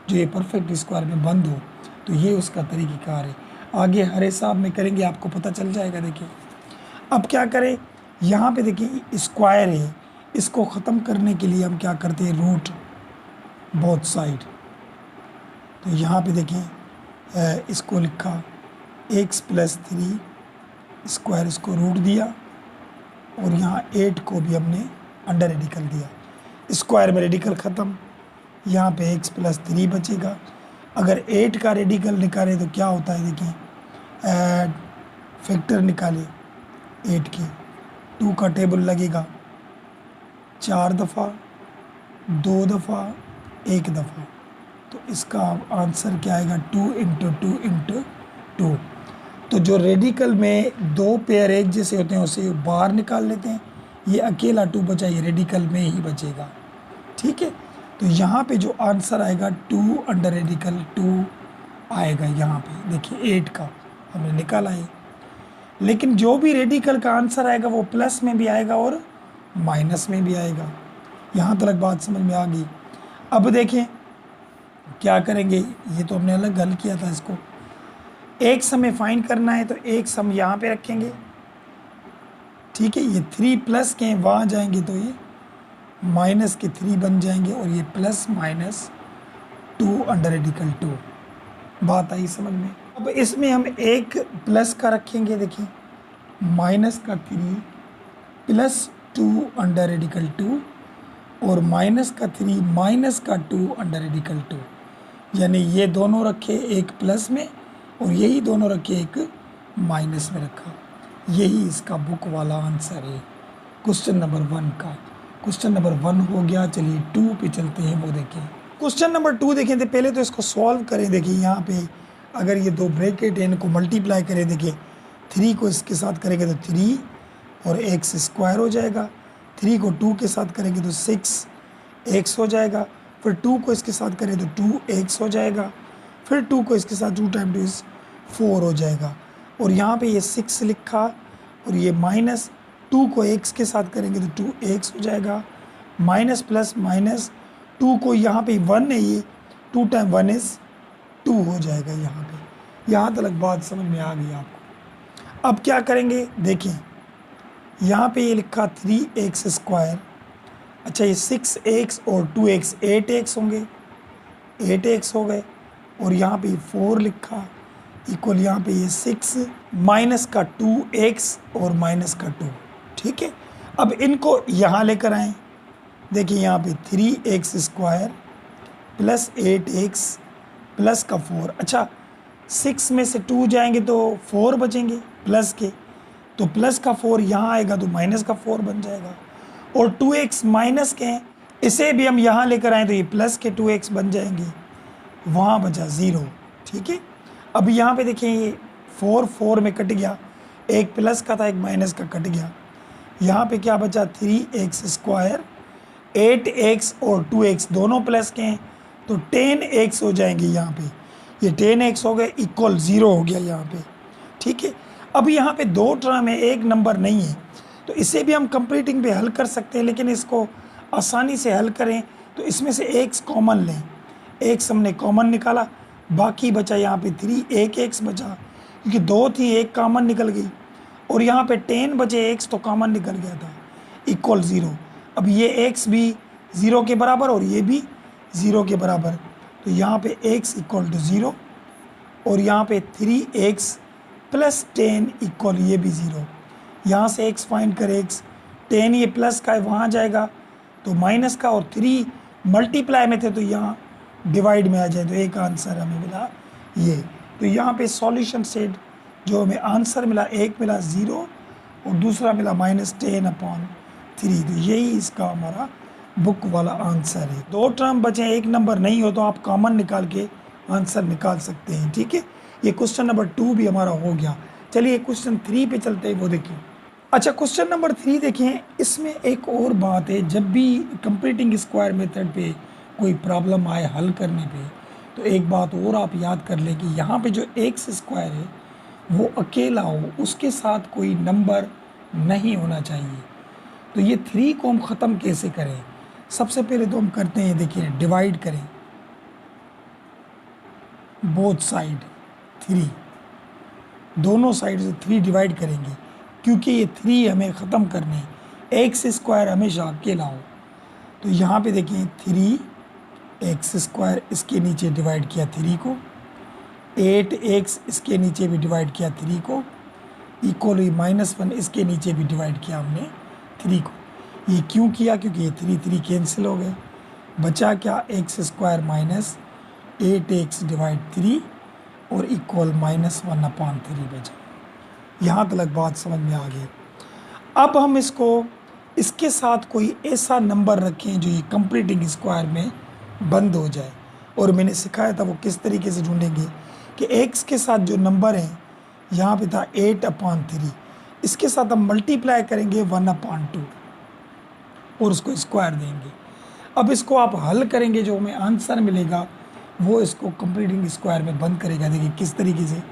जो ये परफेक्ट स्क्वायर में बंद हो। तो ये उसका तरीक़ाकार है। आगे हर हिसाब में करेंगे आपको पता चल जाएगा। देखिए अब क्या करें, यहाँ पे देखिए स्क्वायर है, इसको ख़त्म करने के लिए हम क्या करते हैं, रूट बोथ साइड। तो यहाँ पे देखें इसको लिखा x प्लस 3 स्क्वायर, इसको रूट दिया, और यहाँ 8 को भी हमने अंडर रेडिकल दिया। स्क्वायर में रेडिकल ख़त्म, यहाँ पे x प्लस 3 बचेगा। अगर 8 का रेडिकल निकालें तो क्या होता है, देखिए फैक्टर निकाले 8 के, 2 का टेबल लगेगा 4 दफ़ा, 2 दफ़ा, 1 दफ़ा, तो इसका आंसर क्या आएगा 2 × 2 × 2। तो जो रेडिकल में 2 पेयर एक जैसे होते हैं उसे बाहर निकाल लेते हैं, ये अकेला 2 बचा, ये रेडिकल में ही बचेगा। ठीक है, तो यहाँ पे जो आंसर आएगा 2 अंडर रेडिकल 2 आएगा। यहाँ पे देखिए 8 का हमने निकाला है, लेकिन जो भी रेडिकल का आंसर आएगा वो प्लस में भी आएगा और माइनस में भी आएगा। यहाँ तक बात समझ में आ गई। अब देखें क्या करेंगे, ये तो हमने अलग हल किया था, इसको एक सम फाइंड करना है तो एक सम यहाँ पे रखेंगे। ठीक है, ये 3 प्लस के वहाँ जाएंगे तो ये माइनस के 3 बन जाएंगे, और ये प्लस माइनस 2 अंडर रेडिकल 2। बात आई समझ में। अब इसमें हम एक प्लस का रखेंगे, देखिए माइनस का 3 प्लस 2 अंडर रेडिकल 2, और माइनस का 3 माइनस का 2 अंडर रेडिकल 2, यानी ये दोनों रखे एक प्लस में और यही दोनों रखे एक माइनस में रखा। यही इसका बुक वाला आंसर है क्वेश्चन नंबर 1 का। क्वेश्चन नंबर 1 हो गया। चलिए 2 पे चलते हैं, वो देखें। क्वेश्चन नंबर 2 देखें तो पहले तो इसको सॉल्व करें। देखिए यहाँ पे अगर ये दो ब्रैकेट है इनको मल्टीप्लाई करें, देखिए 3 को इसके साथ करेंगे तो 3 और एक्स स्क्वायर हो जाएगा, 3 को 2 के साथ करेंगे तो 6 एक्स हो जाएगा, फिर 2 को इसके साथ करें तो 2 एक्स हो जाएगा, फिर 2 को इसके साथ 2 टाइम 2 इज 4 हो जाएगा। और यहाँ पे ये 6 लिखा और ये माइनस 2 को एक्स के साथ करेंगे तो 2 एक्स हो जाएगा, माइनस प्लस माइनस 2 को यहाँ पे 1 है, ये 2 टाइम 1 इज़ 2 हो जाएगा। यहाँ तक बात समझ में आ गई आपको। अब क्या करेंगे, देखें यहाँ पे ये लिखा 3x स्क्वायर, अच्छा ये 6x और 2x 8x होंगे, 8x हो गए, और यहाँ पे 4 लिखा इक्वल यहाँ पे ये 6 माइनस का 2x और माइनस का 2, ठीक है। अब इनको यहाँ लेकर आएँ, देखिए यहाँ पे 3x square plus 8x plus का 4, अच्छा 6 में से 2 जाएंगे तो 4 बचेंगे प्लस के, तो प्लस का 4 यहाँ आएगा तो माइनस का 4 बन जाएगा, और 2x माइनस के हैं, इसे भी हम यहाँ लेकर आए तो ये प्लस के 2x बन जाएंगे, वहाँ बचा 0, ठीक है। अब यहाँ पे देखिए ये 4 में कट गया, एक प्लस का था एक माइनस का कट गया, यहाँ पे क्या बचा 3x स्क्वायर, 8x और 2x दोनों प्लस के हैं तो 10x हो जाएंगे, यहाँ पे ये 10x हो गए इक्वल 0 हो गया यहाँ पे, ठीक है। अब यहाँ पे 2 टर्म है, एक नंबर नहीं है, तो इसे भी हम कंप्लीटिंग पे हल कर सकते हैं, लेकिन इसको आसानी से हल करें तो इसमें से x कॉमन लें, x हमने कॉमन निकाला, बाकी बचा यहाँ पे 3 एक x बचा, क्योंकि 2 थी एक कॉमन निकल गई, और यहाँ पे 10 बचे x तो कॉमन निकल गया था इक्वल 0। अब ये x भी 0 के बराबर और ये भी 0 के बराबर, तो यहाँ पे x इक्वल टू 0, और यहाँ पे 3x प्लस 10 इक्वल ये भी 0, यहाँ से x फाइंड करें, x 10 ये प्लस का है वहाँ जाएगा तो माइनस का, और 3 मल्टीप्लाई में थे तो यहाँ डिवाइड में आ जाए, तो एक आंसर हमें मिला ये। तो यहाँ पे सॉल्यूशन सेट जो हमें आंसर मिला, एक मिला 0 और दूसरा मिला -10/3, तो यही इसका हमारा बुक वाला आंसर है। 2 टर्म बचे, एक नंबर नहीं हो तो आप कॉमन निकाल के आंसर निकाल सकते हैं, ठीक है। ये क्वेश्चन नंबर 2 भी हमारा हो गया। चलिए क्वेश्चन 3 पे चलते हैं, वो देखिए। अच्छा क्वेश्चन नंबर 3 देखें, इसमें एक और बात है, जब भी कंप्लीटिंग स्क्वायर मेथड पे कोई प्रॉब्लम आए हल करने पे, तो एक बात और आप याद कर लें कि यहाँ पे जो एक्स स्क्वायर है वो अकेला हो, उसके साथ कोई नंबर नहीं होना चाहिए। तो ये 3 को हम ख़त्म कैसे करें, सबसे पहले तो हम करते हैं, देखिए डिवाइड करें बोथ साइड, 3 दोनों साइड से 3 डिवाइड करेंगे, क्योंकि ये 3 हमें ख़त्म करने, एक्स स्क्वायर हमेशा अकेला हो। तो यहाँ पे देखिए 3x स्क्वायर, इसके नीचे डिवाइड किया 3 को, 8x इसके नीचे भी डिवाइड किया 3 को, इक्वल -1 इसके नीचे भी डिवाइड किया हमने 3 को। ये क्यों किया, क्योंकि ये 3 कैंसिल हो गए, बचा क्या x square minus 8x divide 3 और इक्वल -1/3 बचा। यहाँ तक बात समझ में आ गई। अब हम इसको इसके साथ कोई ऐसा नंबर रखें जो ये कंप्लीटिंग स्क्वायर में बंद हो जाए, और मैंने सिखाया था वो किस तरीके से ढूंढेंगे कि x के साथ जो नंबर है यहाँ पे था 8/3, इसके साथ हम मल्टीप्लाई करेंगे 1/2 और उसको स्क्वायर देंगे। अब इसको आप हल करेंगे, जो हमें आंसर मिलेगा वो इसको कंप्लीटिंग स्क्वायर में बंद करेगा। देखिए किस तरीके से,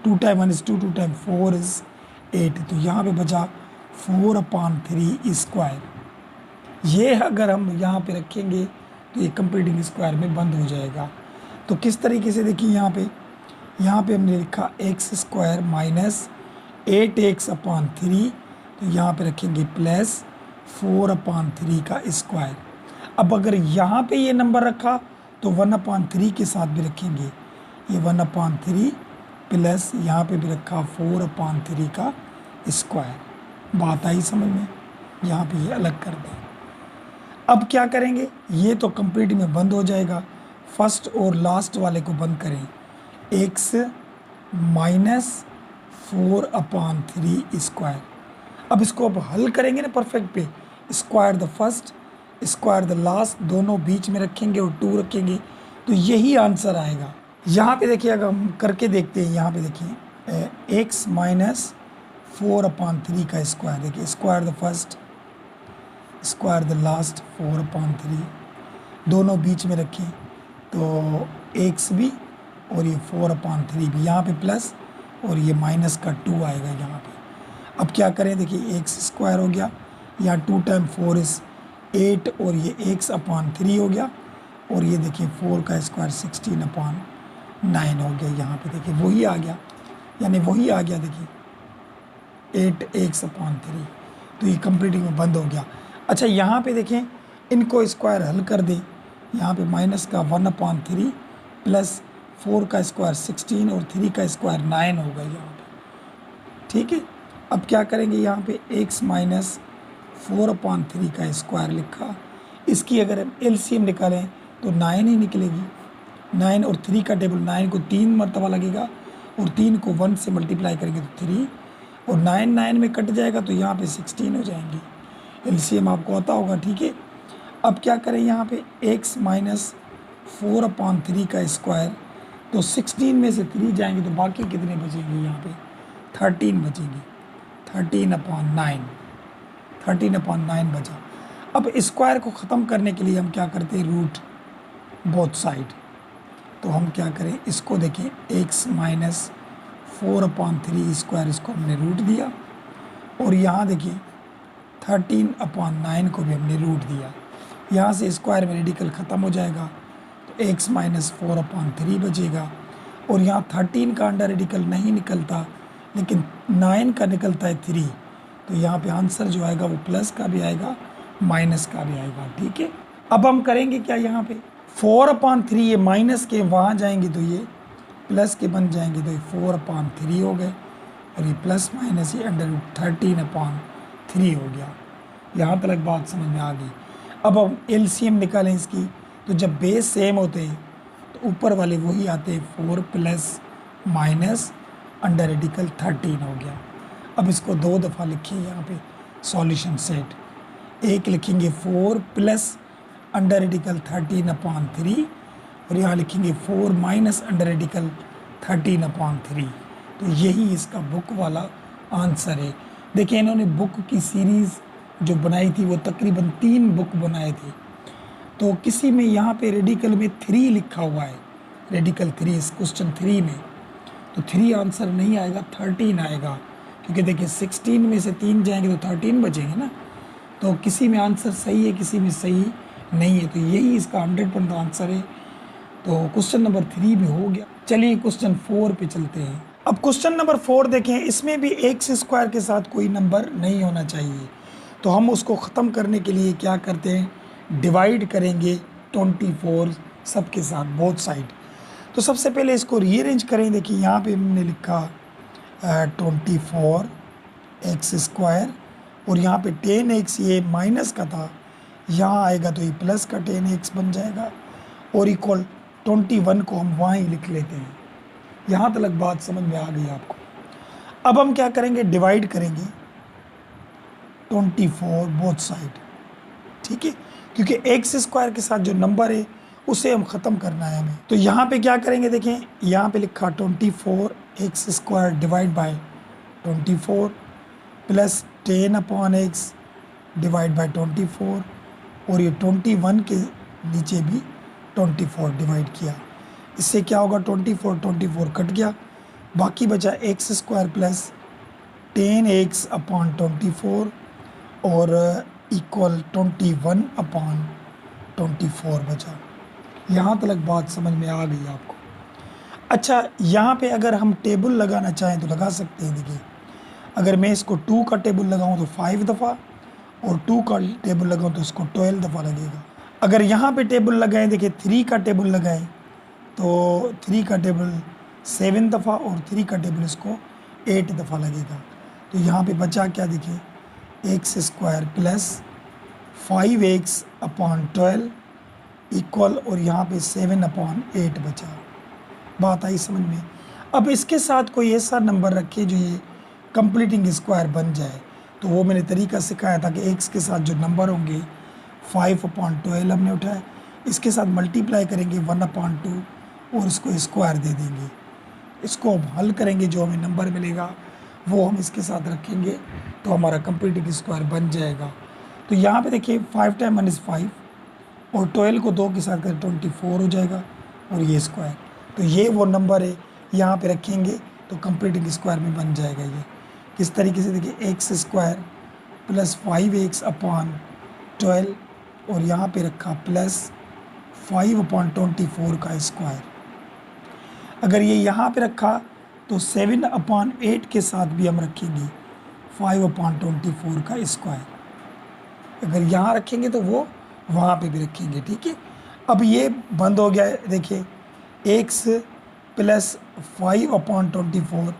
2 टाइम 1 इज़ 2, 2 टाइम 4 इज़ 8, तो यहाँ पे बचा 4/3 स्क्वायर। ये अगर हम यहाँ पे रखेंगे तो ये कंप्लीटिंग स्क्वायर में बंद हो जाएगा। तो किस तरीके से, देखिए यहाँ पे हमने लिखा x स्क्वायर माइनस 8x/3, तो यहाँ पे रखेंगे प्लस 4/3 का स्क्वायर। अब अगर यहाँ पे ये नंबर रखा तो 1/3 के साथ भी रखेंगे, ये 1/3 प्लस यहाँ पे भी रखा 4/3 का स्क्वायर। बात आई समझ में, यहाँ पे ये अलग कर दें। अब क्या करेंगे, ये तो कंप्लीट में बंद हो जाएगा, फर्स्ट और लास्ट वाले को बंद करें, x -4/3 स्क्वायर। अब इसको अब हल करेंगे ना परफेक्ट पे, square the first square the last, दोनों बीच में रखेंगे और 2 रखेंगे, तो यही आंसर आएगा। यहाँ पे देखिए अगर हम करके देखते हैं, यहाँ पे देखिए एक्स माइनस 4/3 का स्क्वायर, देखिए square the first square the last 4/3, दोनों बीच में रखें तो एक्स भी और ये 4/3 भी, यहाँ पे प्लस और ये माइनस का 2 आएगा यहाँ पे। अब क्या करें, देखिए एक्स स्क्वायर हो गया, यहाँ 2 टाइम 4 इज़ 8 और ये x/3 हो गया, और ये देखिए 4 का स्क्वायर 16/9 हो गया। यहाँ पे देखिए वही आ गया, यानी वही आ गया, देखिए 8x/3, तो ये कंप्लीटिंग में बंद हो गया। अच्छा यहाँ पे देखें, इनको स्क्वायर हल कर दें, यहाँ पे माइनस का 1/3 प्लस 4 का स्क्वायर 16 और 3 का स्क्वायर 9 हो गया यहाँ पे। ठीक है, अब क्या करेंगे, यहाँ पे x माइनस 4/3 का स्क्वायर लिखा, इसकी अगर हम एलसीएम निकालें तो 9 ही निकलेगी। 9 और 3 का टेबल, 9 को 3 मरतबा लगेगा और 3 को 1 से मल्टीप्लाई करेंगे तो 3, और 9 9 में कट जाएगा तो यहाँ पे 16 हो जाएंगी। एलसीएम आपको आता होगा, ठीक है। अब क्या करें, यहाँ पे x माइनस 4/3 का स्क्वायर, तो 16 में से 3 जाएंगे तो बाकी कितने बचेंगे, यहाँ पे 13 बचेंगे, 13/9 बचा। अब स्क्वायर को ख़त्म करने के लिए हम क्या करते हैं, रूट बोथ साइड, तो हम क्या करें, इसको देखें x माइनस 4/3 स्क्वायर, इसको हमने रूट दिया, और यहाँ देखिए 13/9 को भी हमने रूट दिया। यहाँ से स्क्वायर में रेडिकल ख़त्म हो जाएगा तो x माइनस 4/3 बचेगा, और यहाँ 13 का अंडर रेडिकल नहीं निकलता लेकिन 9 का निकलता है 3, तो यहाँ पे आंसर जो आएगा वो प्लस का भी आएगा माइनस का भी आएगा। ठीक है, अब हम करेंगे क्या, यहाँ पे 4/3 ये माइनस के वहाँ जाएंगे तो ये प्लस के बन जाएंगे, तो ये 4/3 हो गए, और ये प्लस माइनस ये अंडर 13/3 हो गया। यहाँ तक बात समझ में आ गई। अब हम एलसीएम निकालें इसकी, तो जब बेस सेम होते हैं तो ऊपर वाले वही आते हैं, 4 प्लस माइनस अंडर रेडिकल 13 हो गया। अब इसको 2 दफ़ा लिखिए यहाँ पे सॉल्यूशन सेट, एक लिखेंगे 4 प्लस अंडर रेडिकल 13/3 और यहाँ लिखेंगे 4 माइनस अंडर रेडिकल 13/3, तो यही इसका बुक वाला आंसर है। देखिए इन्होंने बुक की सीरीज़ जो बनाई थी वो तकरीबन 3 बुक बनाए थे, तो किसी में यहाँ पे रेडिकल में 3 लिखा हुआ है, रेडिकल 3 इस क्वेश्चन 3 में, तो 3 आंसर नहीं आएगा, 13 आएगा, क्योंकि देखिए 16 में से 3 जाएंगे तो 13 बचेंगे ना, तो किसी में आंसर सही है किसी में सही नहीं है, तो यही इसका 100% आंसर है। तो क्वेश्चन नंबर 3 भी हो गया। चलिए क्वेश्चन 4 पे चलते हैं। अब क्वेश्चन नंबर 4 देखें, इसमें भी एक्स स्क्वायर के साथ कोई नंबर नहीं होना चाहिए, तो हम उसको ख़त्म करने के लिए क्या करते हैं, डिवाइड करेंगे 24 सबके साथ बोथ साइड। तो सबसे पहले इसको रीअरेंज करें। देखिए यहाँ पे हमने लिखा 24 एक्स स्क्वायर, और यहाँ पे 10x ये माइनस का था, यहाँ आएगा तो ये प्लस का 10x बन जाएगा, और इक्वल 21 को हम वहाँ ही लिख लेते हैं। यहाँ तक बात समझ में आ गई आपको। अब हम क्या करेंगे, डिवाइड करेंगे 24 बोथ साइड, ठीक है, क्योंकि एक्स स्क्वायर के साथ जो नंबर है उसे हम ख़त्म करना है हमें। तो यहाँ पे क्या करेंगे, देखें यहाँ पे लिखा 24 x square divide by 24 plus 10/x divide by 24, और ये 21 के नीचे भी 24 डिवाइड किया। इससे क्या होगा, 24 कट गया, बाकी बचा एक्स स्क्वायर प्लस 10x/24 और इक्वल 21/24 बचा। यहाँ तक बात समझ में आ गई आपको। अच्छा यहाँ पे अगर हम टेबल लगाना चाहें तो लगा सकते हैं। देखिए अगर मैं इसको 2 का टेबल लगाऊं तो 5 दफ़ा, और 2 का टेबल लगाऊं तो इसको 12 दफ़ा लगेगा। अगर यहाँ पे टेबल लगाएं, देखिए 3 का टेबल लगाएं तो 3 का टेबल 7 दफ़ा, और 3 का टेबल इसको 8 दफ़ा लगेगा। तो यहाँ पे बचा क्या, देखिए x square plus 5x/12 equal, और यहाँ पे 7/8 बचा। बात आई समझ में। अब इसके साथ कोई ऐसा नंबर रखे जो ये कंप्लीटिंग स्क्वायर बन जाए, तो वो मैंने तरीका सिखाया था कि एक्स के साथ जो नंबर होंगे 5/12 हमने उठाया, इसके साथ मल्टीप्लाई करेंगे 1/2 और इसको स्क्वायर दे देंगे। इसको हम हल करेंगे, जो हमें नंबर मिलेगा वो हम इसके साथ रखेंगे, तो हमारा कंप्लीटिंग स्क्वायर बन जाएगा। तो यहाँ पे देखिए 5 टाइम 1 इज़ 5 और 12 को 2 के साथ करें 24 हो जाएगा और ये स्क्वायर। तो ये वो नंबर है, यहाँ पे रखेंगे तो कंप्लीटिंग स्क्वायर में बन जाएगा। ये किस तरीके से देखिए, x square plus 5x upon 12 और यहाँ पे रखा प्लस 5/24 का स्क्वायर। अगर ये यहाँ पे रखा तो 7/8 के साथ भी हम रखेंगे 5/24 का स्क्वायर। अगर यहाँ रखेंगे तो वो वहाँ पे भी रखेंगे, ठीक है। अब ये बंद हो गया है, देखिए एक्स प्लस 5/24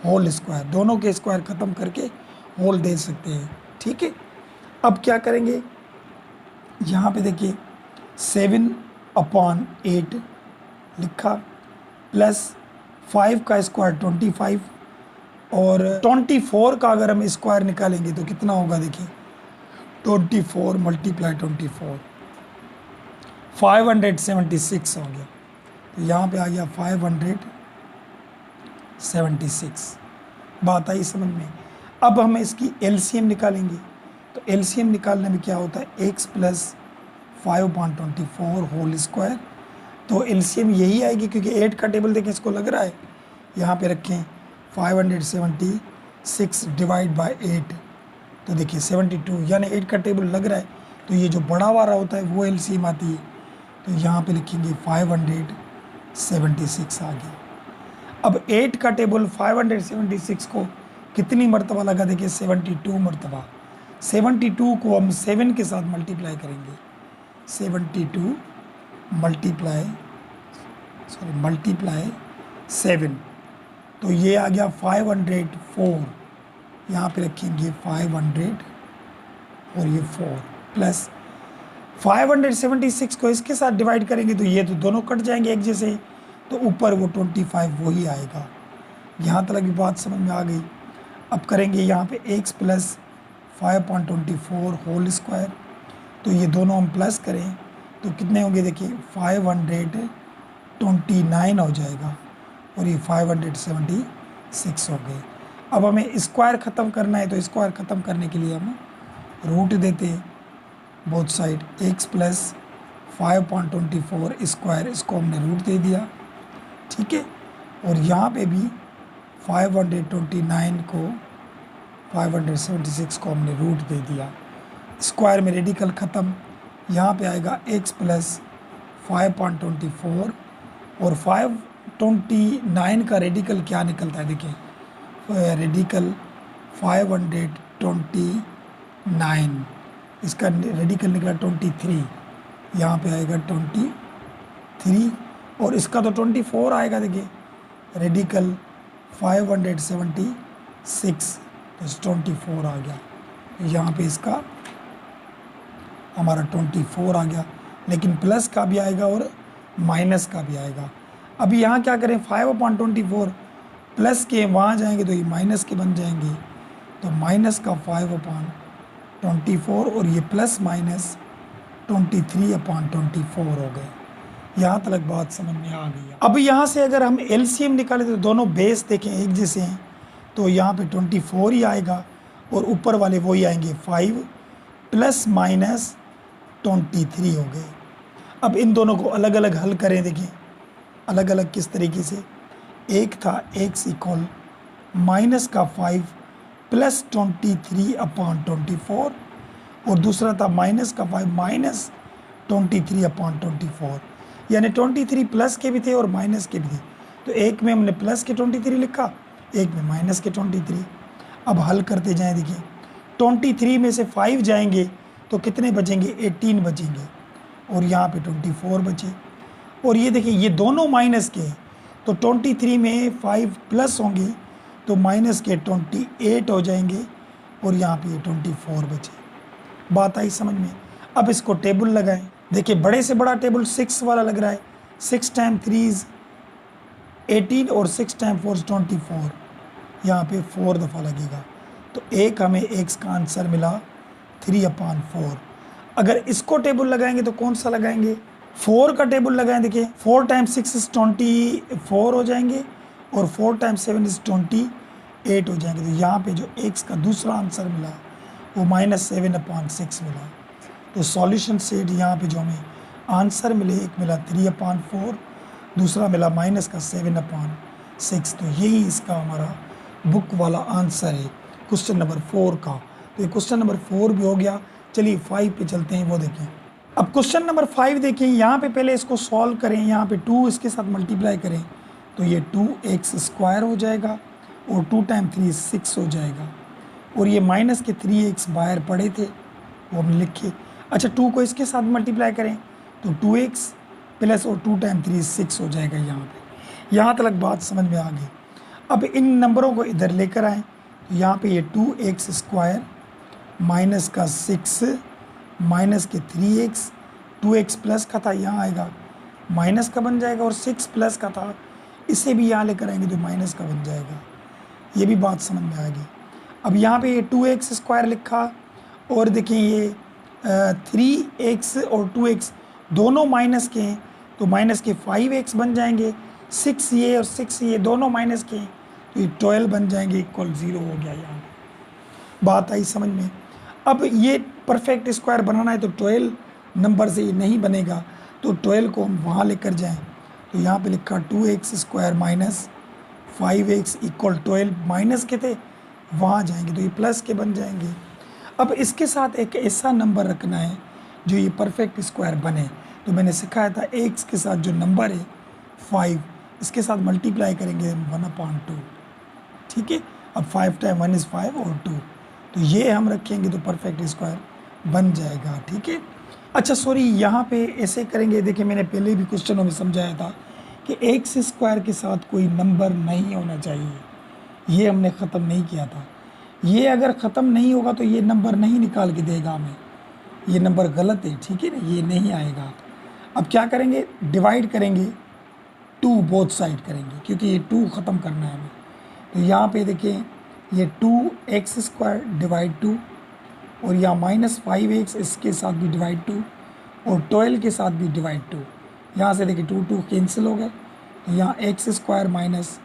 होल स्क्वायर, दोनों के स्क्वायर ख़त्म करके होल दे सकते हैं, ठीक है। अब क्या करेंगे, यहाँ पे देखिए 7/8 लिखा प्लस 5 का स्क्वायर 25 और 24 का अगर हम स्क्वायर निकालेंगे तो कितना होगा, देखिए 24 मल्टीप्लाई 24 576 हो गया। तो यहाँ पे आ गया 576। बात आई समझ में। अब हम इसकी एलसीएम निकालेंगे। तो एलसीएम निकालने में क्या होता है, एक्स प्लस 5/24 होल स्क्वायर। तो एलसीएम यही आएगी, क्योंकि 8 का टेबल देखें इसको लग रहा है, यहाँ पे रखें 576 डिवाइड बाय 8, तो देखिए 72, यानी 8 का टेबल लग रहा है। तो ये जो बड़ा वाला होता है वो एलसीएम आती है। तो यहाँ पे लिखेंगे 576 आ गया। अब 8 का टेबल 576 को कितनी मरतबा लगा, देखिए 72 मरतबा। 72 को हम 7 के साथ मल्टीप्लाई करेंगे, 72 मल्टीप्लाई 7, तो ये आ गया 504। यहाँ पे रखेंगे 500 और ये 4 प्लस 576 को इसके साथ डिवाइड करेंगे तो ये तो दोनों कट जाएंगे एक जैसे, तो ऊपर वो 25 वही आएगा। यहाँ तक की बात समझ में आ गई। अब करेंगे यहाँ पे x प्लस 5/24 होल स्क्वायर, तो ये दोनों हम प्लस करें तो कितने होंगे, देखिए 529 हो जाएगा और ये 576 हो गए। अब हमें स्क्वायर ख़त्म करना है, तो स्क्वायर ख़त्म करने के लिए हम रूट देते हैं both side. x plus 5/24 square, इसको हमने रूट दे दिया, ठीक है। और यहाँ पे भी 529 को 576 को हमने रूट दे दिया। स्क्वायर में रेडिकल ख़त्म, यहाँ पे आएगा x प्लस 5/24 और 529 का रेडिकल क्या निकलता है, देखिए रेडिकल 529, इसका रेडिकल निकला 23, यहाँ पे आएगा 23 और इसका तो 24 आएगा, देखिए रेडिकल 576 तो 24 आ गया। यहाँ पे इसका हमारा 24 आ गया, लेकिन प्लस का भी आएगा और माइनस का भी आएगा। अभी यहाँ क्या करें, 5/24 प्लस के वहाँ जाएंगे तो ये माइनस के बन जाएंगे, तो माइनस का 5/24 और ये प्लस माइनस 23/24 हो गए। यहाँ तक बात समझ में आ गई। अब यहाँ से अगर हम एलसीएम निकालें तो दोनों बेस देखें एक जैसे हैं, तो यहाँ पे 24 ही आएगा और ऊपर वाले वो ही आएंगे 5 प्लस माइनस 23 हो गए। अब इन दोनों को अलग अलग हल करें, देखें अलग अलग किस तरीके से। एक था x इक्वल माइनस का 5 प्लस 23/24 और दूसरा था माइनस का 5 माइनस 23/24, यानी 23 प्लस के भी थे और माइनस के भी थे। तो एक में हमने प्लस के 23 लिखा, एक में माइनस के 23। अब हल करते जाएं, देखिए 23 में से 5 जाएंगे तो कितने बचेंगे, 18 बचेंगे और यहाँ पे 24 बचे। और ये देखिए ये दोनों माइनस के हैं, तो 23 में 5 प्लस होंगे तो माइनस के 28 हो जाएंगे और यहाँ पे 24 बचे। बात आई समझ में। अब इसको टेबल लगाएं, देखिए बड़े से बड़ा टेबल 6 वाला लग रहा है। 6 टाइम 3 इज़ 18 और 6 टाइम 4 इज़ 24, यहाँ पे 4 दफ़ा लगेगा। तो एक हमें x का आंसर मिला 3/4। अगर इसको टेबल लगाएंगे तो कौन सा लगाएंगे, 4 का टेबल लगाएं, देखिए 4 टाइम्स 6 इज 24 हो जाएंगे और 4 टाइम्स 7 इज 28 हो जाएंगे। तो यहाँ पे जो x का दूसरा आंसर मिला वो -7/6 मिला। तो सॉल्यूशन सेट यहाँ पे जो हमें आंसर मिले, एक मिला 3/4, दूसरा मिला -7/6। तो यही इसका हमारा बुक वाला आंसर है क्वेश्चन नंबर 4 का। तो ये क्वेश्चन नंबर 4 भी हो गया। चलिए 5 पे चलते हैं, वो देखें। अब क्वेश्चन नंबर 5 देखें, यहाँ पे पहले इसको सॉल्व करें, यहाँ पे 2 इसके साथ मल्टीप्लाई करें तो ये 2x² हो जाएगा और 2 टाइम 3 6 हो जाएगा। और ये माइनस के 3x बाहर पड़े थे वो हमने लिखे। अच्छा 2 को इसके साथ मल्टीप्लाई करें तो 2x प्लस और 2 टाइम 3 6 हो जाएगा। यहाँ तक बात समझ में आ गई। अब इन नंबरों को इधर लेकर आएँ तो यहाँ पे ये 2x² माइनस का 6 माइनस के 3x, 2x प्लस का था यहाँ आएगा माइनस का बन जाएगा और 6 प्लस का था इसे भी यहाँ लेकर आएंगे तो माइनस का बन जाएगा। ये भी बात समझ में आएगी। अब यहाँ पे ये 2x² लिखा और देखिए ये 3x और 2x दोनों माइनस के हैं तो माइनस के 5x बन जाएंगे, 6 ये और 6 ये दोनों माइनस के हैं तो ये 12 बन जाएंगे, इक्वल 0 हो गया। यहाँ बात आई समझ में। अब ये परफेक्ट स्क्वायर बनाना है तो 12 नंबर से ये नहीं बनेगा, तो 12 को हम वहाँ लेकर जाएं तो यहाँ पे लिखा 2x² minus 5x equal 12, minus के थे वहाँ जाएंगे तो ये प्लस के बन जाएंगे। अब इसके साथ एक ऐसा नंबर रखना है जो ये परफेक्ट स्क्वायर बने। तो मैंने सिखाया था x के साथ जो नंबर है 5, इसके साथ मल्टीप्लाई करेंगे 1/2, ठीक है। अब 5 टाइम 1 इज़ 5 और 2, तो ये हम रखेंगे तो परफेक्ट स्क्वायर बन जाएगा, ठीक है। अच्छा सॉरी, यहाँ पे ऐसे करेंगे, देखिए मैंने पहले भी क्वेश्चनों में समझाया था कि x² के साथ कोई नंबर नहीं होना चाहिए, ये हमने ख़त्म नहीं किया था। ये अगर ख़त्म नहीं होगा तो ये नंबर नहीं निकाल के देगा हमें, ये नंबर गलत है, ठीक है ना, ये नहीं आएगा। अब क्या करेंगे, डिवाइड करेंगे 2 बोथ साइड करेंगे क्योंकि ये 2 ख़त्म करना है हमें। तो यहाँ पे देखिए ये 2x² डिवाइड 2 और यहाँ -5x इसके साथ भी डिवाइड 2 और 12 के साथ भी डिवाइड 2। यहाँ से देखिए 2 2 कैंसिल हो गए तो यहाँ x² माइनस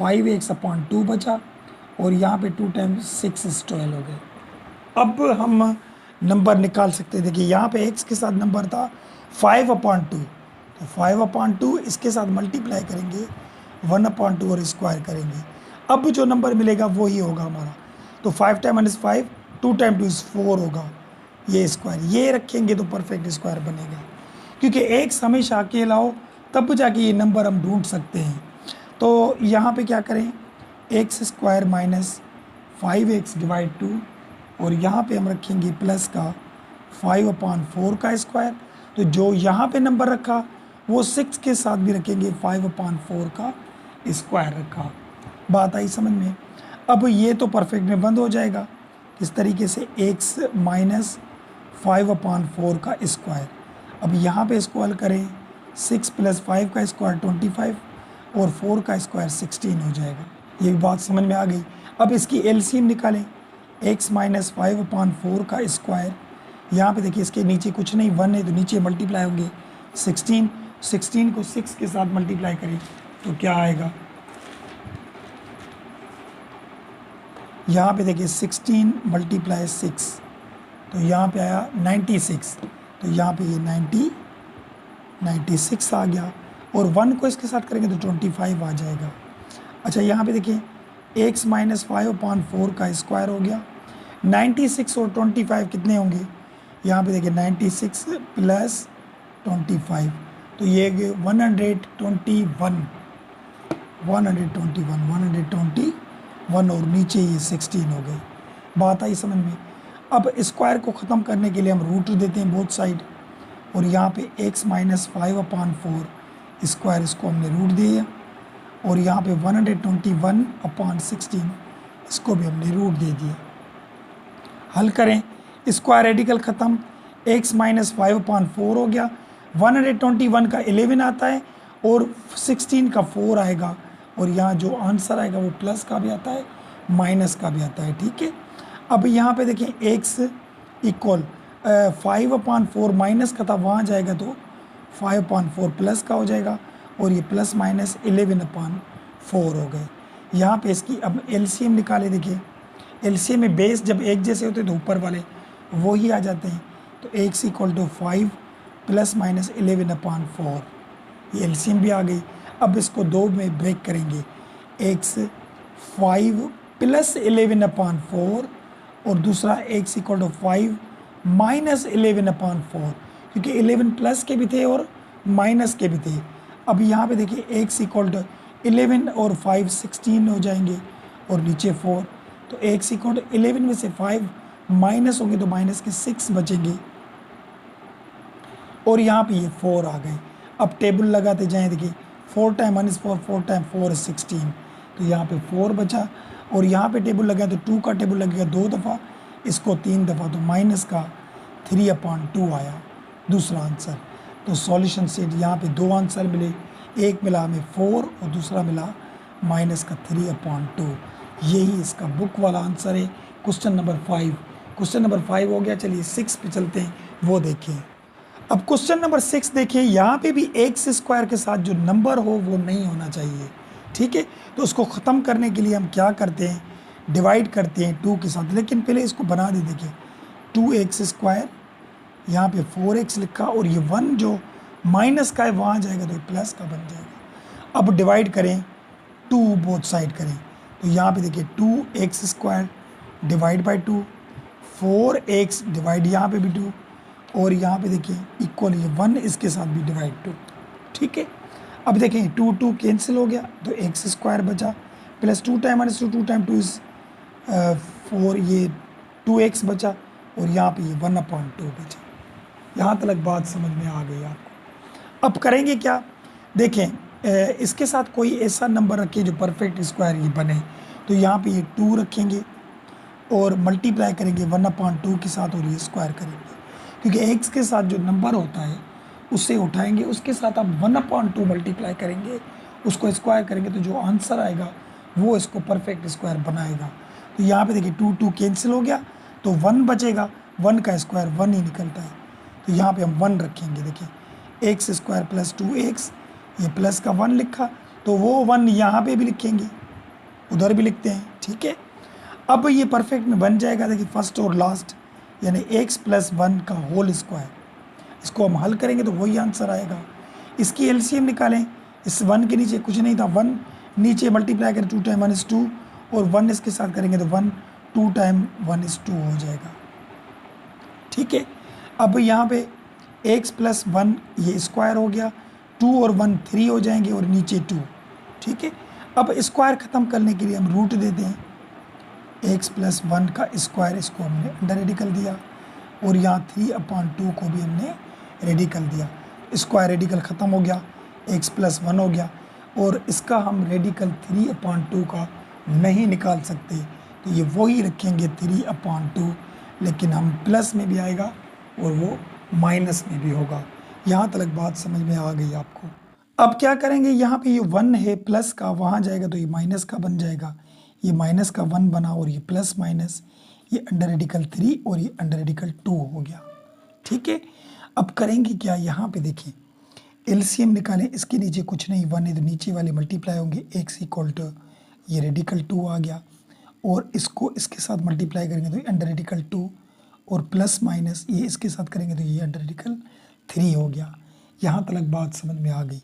5x/2 बचा और यहाँ पे 2 टाइम्स 6 इज 12 हो गए। अब हम नंबर निकाल सकते हैं। देखिए यहाँ पे x के साथ नंबर था 5/2, तो 5/2 इसके साथ मल्टीप्लाई करेंगे 1/2 और स्क्वायर करेंगे। अब जो नंबर मिलेगा वो ही होगा हमारा। तो 5 टाइम 1 इज़ 5, 2 टाइम 2 इज़ 4 होगा, ये स्क्वायर ये रखेंगे तो परफेक्ट स्क्वायर बनेगा। क्योंकि x हमेशा अकेला हो तब जाके ये नंबर हम ढूंढ सकते हैं। तो यहाँ पे क्या करें, x² माइनस 5x डिवाइड 2 और यहाँ पे हम रखेंगे प्लस का 5/4 का स्क्वायर। तो जो यहाँ पे नंबर रखा वो 6 के साथ भी रखेंगे, 5/4 का स्क्वायर रखा। बात आई समझ में। अब ये तो परफेक्ट में बंद हो जाएगा इस तरीके से, x माइनस 5/4 का स्क्वायर। अब यहाँ पे स्क्वायर करें 6 + 5 का स्क्वायर 25 और 4 का स्क्वायर 16 हो जाएगा। ये भी बात समझ में आ गई। अब इसकी एलसीएम निकालें, x माइनस 5/4 का स्क्वायर। यहाँ पे देखिए इसके नीचे कुछ नहीं 1 है तो नीचे मल्टीप्लाई होंगे 16 को 6 के साथ मल्टीप्लाई करें तो क्या आएगा, यहाँ पे देखिए 16 × 6 तो यहाँ पे आया 96, तो यहाँ पे ये 96 आ गया और 1 को इसके साथ करेंगे तो 25 आ जाएगा। अच्छा यहाँ पे देखिए x माइनस 5/4 का स्क्वायर हो गया, 96 और 25 कितने होंगे, यहाँ पे देखिए 96 + 25 तो ये 121 और नीचे ये 16 हो गए। बात आई समझ में। अब स्क्वायर को ख़त्म करने के लिए हम रूट देते हैं बोथ साइड और यहाँ पे x माइनस 5/4 स्क्वायर इसको हमने रूट दिया और यहाँ पे 121/16 इसको भी हमने रूट दे दिया। हल करें, स्क्वायर रेडिकल ख़त्म, x माइनस 5/4 हो गया, 121 का 11 आता है और 16 का 4 आएगा और यहाँ जो आंसर आएगा वो प्लस का भी आता है माइनस का भी आता है, ठीक है। अब यहाँ पे देखें x इक्वल 5/4 माइनस का था वहाँ जाएगा तो 5/4 प्लस का हो जाएगा और ये प्लस माइनस 11/4 हो गए। यहाँ पे इसकी अब एलसीएम निकाले। देखिए एलसीएम में बेस जब एक जैसे होते हैं तो ऊपर वाले वो ही आ जाते हैं। तो x equal to 5 plus minus 11/4, ये एलसीएम भी आ गई। अब इसको दो में ब्रेक करेंगे, x 5 प्लस 11/4 और दूसरा x इक्वल टू 5 माइनस 11/4, क्योंकि 11 प्लस के भी थे और माइनस के भी थे। अब यहाँ पे देखिए x इक्वल टू 11 और 5 16 हो जाएंगे और नीचे 4, तो x इक्वल टू 11 में से 5 माइनस होंगे तो माइनस के 6 बचेंगे और यहाँ पे ये 4 आ गए। अब टेबल लगाते जाएं, देखिए 4 टाइम 1 इज़ 4, 4 टाइम 4 इज़ 16, तो यहाँ पे 4 बचा और यहाँ पे टेबल लगाए तो 2 का टेबल लगेगा 2 दफ़ा, इसको 3 दफ़ा, तो माइनस का 3/2 आया दूसरा आंसर। तो सॉल्यूशन सेट यहाँ पे दो आंसर मिले, एक मिला हमें 4 और दूसरा मिला माइनस का 3/2। यही इसका बुक वाला आंसर है क्वेश्चन नंबर 5। क्वेश्चन नंबर 5 हो गया। चलिए 6 पे चलते हैं, वो देखें। अब क्वेश्चन नंबर 6 देखिए, यहाँ पे भी एक्स स्क्वायर के साथ जो नंबर हो वो नहीं होना चाहिए, ठीक है। तो उसको ख़त्म करने के लिए हम क्या करते हैं, डिवाइड करते हैं 2 के साथ। लेकिन पहले इसको बना दे, देखिए 2x², यहाँ पे 4x लिखा और ये 1 जो माइनस का है वहाँ जाएगा तो ये प्लस का बन जाएगा। अब डिवाइड करें 2 बोथ साइड करें, तो यहाँ पे देखिए 2x² divide by 2, 4x divide यहाँ पे भी 2 और यहाँ पे देखिए इक्वल ये 1 इसके साथ भी डिवाइड 2, ठीक है। अब देखें 2 कैंसिल हो गया तो x² बचा प्लस 2 टाइम 2 टाइम 2 इज़ 4, ये 2x बचा और यहाँ पे ये 1/2 बचा। यहाँ तक बात समझ में आ गई आपको। अब करेंगे क्या, देखें इसके साथ कोई ऐसा नंबर रखिए जो परफेक्ट स्क्वायर ये बने। तो यहाँ पे ये 2 रखेंगे और मल्टीप्लाई करेंगे 1/2 के साथ और ये स्क्वायर करेंगे, क्योंकि x के साथ जो नंबर होता है उससे उठाएंगे, उसके साथ आप 1/2 मल्टीप्लाई करेंगे, उसको स्क्वायर करेंगे तो जो आंसर आएगा वो इसको परफेक्ट स्क्वायर बनाएगा। तो यहाँ पे देखिए 2 कैंसिल हो गया तो 1 बचेगा, 1 का स्क्वायर 1 ही निकलता है। तो यहाँ पे हम 1 रखेंगे, देखिए x² प्लस 2x, ये प्लस का 1 लिखा तो वो 1 यहाँ पे भी लिखेंगे, उधर भी लिखते हैं, ठीक है। अब ये परफेक्ट में बन जाएगा, देखिए फर्स्ट और लास्ट यानी x प्लस 1 का होल स्क्वायर। इसको हम हल करेंगे तो वही आंसर आएगा। इसकी एलसीएम निकालें, इस 1 के नीचे कुछ नहीं था, 1 नीचे मल्टीप्लाई करें 2 टाइम 1 इज़ 2 और 1 इसके साथ करेंगे तो 1 2 टाइम 1 इज़ 2 हो जाएगा, ठीक है। अब यहाँ पे x प्लस 1 ये स्क्वायर हो गया, 2 और 1 3 हो जाएंगे और नीचे 2, ठीक है। अब स्क्वायर ख़त्म करने के लिए हम रूट देते हैं, x प्लस 1 का स्क्वायर इसको हमने अंडर रेडिकल दिया और यहाँ 3/2 को भी हमने रेडिकल दिया। स्क्वायर रेडिकल ख़त्म हो गया, x प्लस 1 हो गया और इसका हम रेडिकल 3/2 का नहीं निकाल सकते, तो ये वही रखेंगे 3/2, लेकिन हम प्लस में भी आएगा और वो माइनस में भी होगा। यहाँ तक बात समझ में आ गई आपको। अब क्या करेंगे, यहाँ पे ये 1 है प्लस का, वहाँ जाएगा तो ये माइनस का बन जाएगा, ये माइनस का 1 बना और ये प्लस माइनस, ये अंडर रेडिकल 3 और ये अंडर रेडिकल 2 हो गया, ठीक है। अब करेंगे क्या, यहाँ पे देखिए एलसीएम निकालें, इसके नीचे कुछ नहीं 1 है तो नीचे वाले मल्टीप्लाई होंगे, x इक्वल टू ये रेडिकल 2 आ गया और इसको इसके साथ मल्टीप्लाई करेंगे तो ये अंडर रेडिकल 2 और प्लस माइनस ये इसके साथ करेंगे तो ये अंडर रेडिकल 3 हो गया। यहाँ तक बात समझ में आ गई।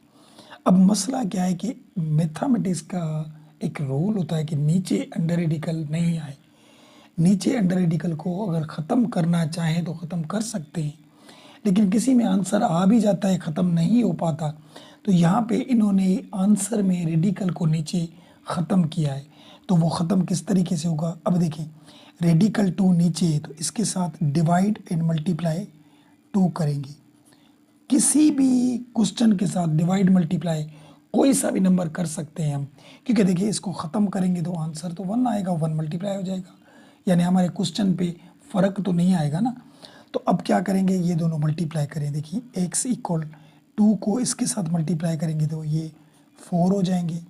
अब मसला क्या है कि मैथमेटिक्स का एक रूल होता है कि नीचे अंडर रेडिकल नहीं आए। नीचे अंडर रेडिकल को अगर ख़त्म करना चाहें तो ख़त्म कर सकते हैं, लेकिन किसी में आंसर आ भी जाता है ख़त्म नहीं हो पाता, तो यहाँ पे इन्होंने आंसर में रेडिकल को नीचे ख़त्म किया है। तो वो ख़त्म किस तरीके से होगा, अब देखें रेडिकल 2 नीचे है तो इसके साथ डिवाइड एंड मल्टीप्लाई 2 करेंगे। किसी भी क्वेश्चन के साथ डिवाइड मल्टीप्लाई कोई सा भी नंबर कर सकते हैं हम, क्योंकि देखिए इसको ख़त्म करेंगे तो आंसर तो 1 आएगा, 1 मल्टीप्लाई हो जाएगा, यानी हमारे क्वेश्चन पे फ़र्क तो नहीं आएगा ना। तो अब क्या करेंगे, ये दोनों मल्टीप्लाई करें, देखिए x इक्वल 2 को इसके साथ मल्टीप्लाई करेंगे तो ये 4 हो जाएंगे,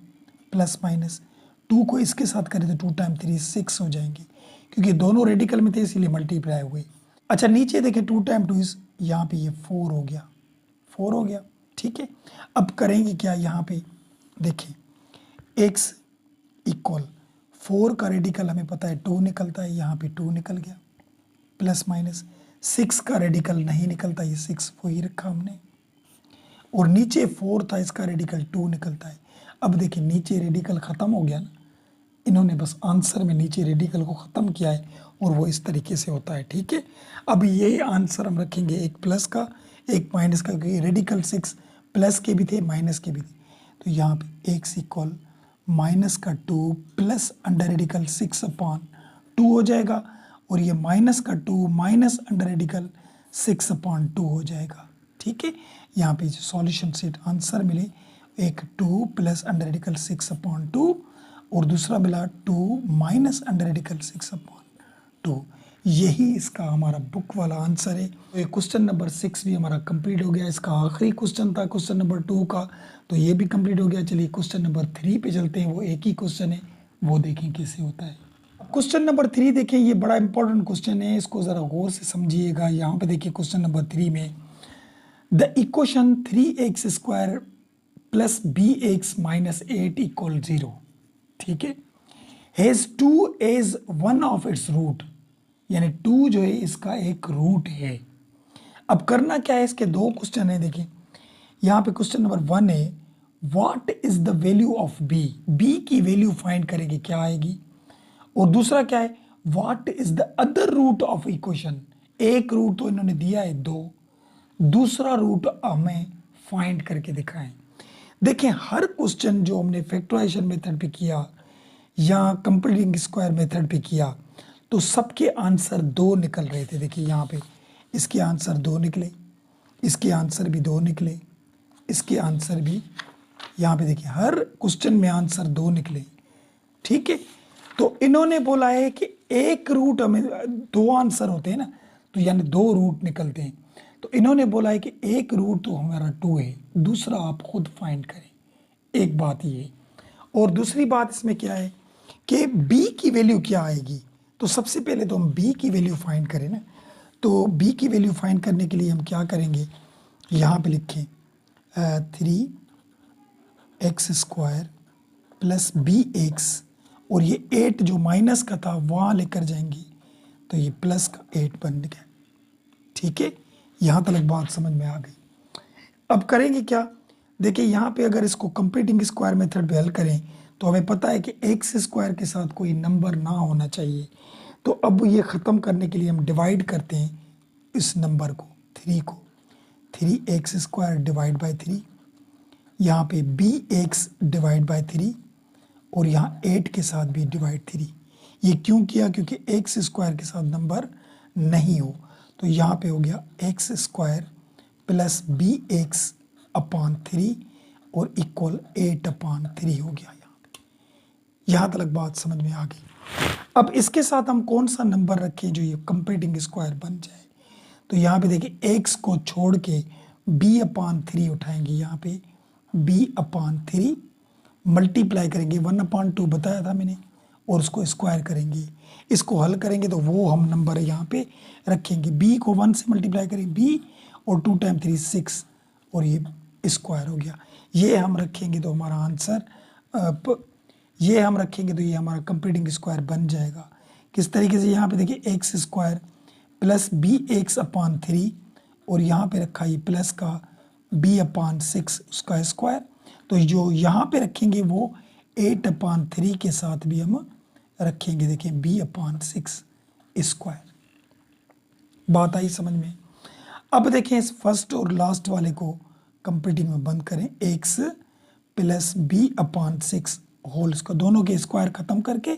प्लस माइनस 2 को इसके साथ करें तो 2 टाइम 3 6 हो जाएंगे, क्योंकि दोनों रेडिकल में थे इसीलिए मल्टीप्लाई हो गई। अच्छा नीचे देखें 2 टाइम 2 यहाँ पे ये 4 हो गया, 4 हो गया। ठीक है, अब करेंगे क्या, यहाँ पे देखिए x इक्वल 4 का रेडिकल हमें पता है 2 निकलता है, यहाँ पे 2 निकल गया, प्लस माइनस 6 का रेडिकल नहीं निकलता, ये 6 वही रखा हमने, और नीचे 4 था, इसका रेडिकल 2 निकलता है। अब देखिए नीचे रेडिकल ख़त्म हो गया ना, इन्होंने बस आंसर में नीचे रेडिकल को ख़त्म किया है और वो इस तरीके से होता है। ठीक है, अब ये आंसर हम रखेंगे एक प्लस का एक माइनस का, क्योंकि रेडिकल 6 प्लस के भी थे माइनस के भी थे, तो यहाँ पे x इक्वल माइनस का 2 प्लस अंडर रेडिकल 6 अपॉन 2 हो जाएगा, और ये माइनस का 2 माइनस अंडर रेडिकल 6 अपॉन 2 हो जाएगा। ठीक है, यहाँ पे जो सॉल्यूशन सेट आंसर मिले, एक 2 प्लस अंडर रेडिकल 6 अपॉन 2 और दूसरा मिला 2 माइनस अंडर रेडिकल 6 अपॉन 2। यही इसका हमारा बुक वाला आंसर है। तो ये क्वेश्चन नंबर 6 भी हमारा कंप्लीट हो गया। इसका आखिरी क्वेश्चन था क्वेश्चन नंबर 2 का, तो ये भी कंप्लीट हो गया। चलिए क्वेश्चन नंबर 3 पे चलते हैं, वो एक ही क्वेश्चन है, वो देखें कैसे होता है। क्वेश्चन नंबर 3 देखें, ये बड़ा इंपॉर्टेंट क्वेश्चन है, इसको ज़रा गौर से समझिएगा। यहाँ पे देखिए क्वेश्चन नंबर 3 में the equation 3x square plus bx minus 8 equal 0, ठीक है, has 2 as one of its root, यानी 2 जो है इसका एक रूट है। अब करना क्या है, इसके दो क्वेश्चन है। देखिए यहाँ पे क्वेश्चन नंबर 1 है, what is the value of b, b की वैल्यू फाइंड करेंगे क्या आएगी, और दूसरा क्या है, what is the other root of equation, एक रूट तो इन्होंने दिया है 2, दूसरा रूट हमें फाइंड करके दिखाएं। देखें हर क्वेश्चन जो हमने फैक्टराइजेशन मेथड पे किया या कंप्लीटिंग स्क्वायर मेथड पे किया, तो सबके आंसर 2 निकल रहे थे। देखिए यहाँ पे इसके आंसर 2 निकले, इसके आंसर भी 2 निकले, इसके आंसर भी, यहाँ पे देखिए हर क्वेश्चन में आंसर 2 निकले। ठीक है, तो इन्होंने बोला है कि एक रूट हमें 2 आंसर होते हैं ना, तो यानी 2 रूट निकलते हैं। तो इन्होंने बोला है कि एक रूट तो हमारा 2 है, दूसरा आप खुद फाइंड करें। एक बात ये, और दूसरी बात इसमें क्या है कि b की वैल्यू क्या आएगी। तो सबसे पहले तो हम b की वैल्यू फाइंड करें ना, तो b की वैल्यू फाइंड करने के लिए हम क्या करेंगे, यहाँ पे लिखें 3x स्क्वायर प्लस bx, और ये 8 जो माइनस का था वहाँ लेकर जाएंगे, तो ये प्लस का 8 बन गया। ठीक है, यहाँ तक बात समझ में आ गई। अब करेंगे क्या, देखिए यहाँ पे अगर इसको कंप्लीटिंग स्क्वायर मेथड पे हल करें, तो हमें पता है कि एक्स स्क्वायर के साथ कोई नंबर ना होना चाहिए। तो अब ये ख़त्म करने के लिए हम डिवाइड करते हैं इस नंबर को, 3 को, 3x स्क्वायर डिवाइड बाई 3, यहाँ पे bx डिवाइड बाई 3, और यहाँ 8 के साथ भी डिवाइड 3। ये क्यों किया, क्योंकि एक्स स्क्वायर के साथ नंबर नहीं हो। तो यहाँ पे हो गया x square plus bx upon 3 और इक्वल 8 अपॉन 3 हो गया। यहाँ तक बात समझ में आ गई। अब इसके साथ हम कौन सा नंबर रखें जो ये कंप्लीटिंग स्क्वायर बन जाए। तो यहाँ पे देखिए x को छोड़ के b अपॉन 3 उठाएंगे, यहाँ पे b अपॉन 3 मल्टीप्लाई करेंगे, 1/2 बताया था मैंने, और उसको स्क्वायर करेंगे। इसको हल करेंगे तो वो हम नंबर यहाँ पे रखेंगे, b को 1 से मल्टीप्लाई करेंगे, b और 2 टाइम 3 6, और ये स्क्वायर हो गया। ये हम रखेंगे तो हमारा आंसर ये हम रखेंगे तो ये हमारा कंप्लीटिंग स्क्वायर बन जाएगा। किस तरीके से, यहाँ पे देखिए x square plus bx upon 3, और यहाँ पे रखा ये प्लस का b अपॉन 6 उसका स्क्वायर। तो जो यहाँ पे रखेंगे वो 8 अपॉन 3 के साथ भी हम रखेंगे। देखिए b अपॉन 6 स्क्वायर। बात आई समझ में। अब देखें इस फर्स्ट और लास्ट वाले को कंप्लीटिंग में बंद करें, x plus b upon 6 whole, इसको दोनों के स्क्वायर खत्म करके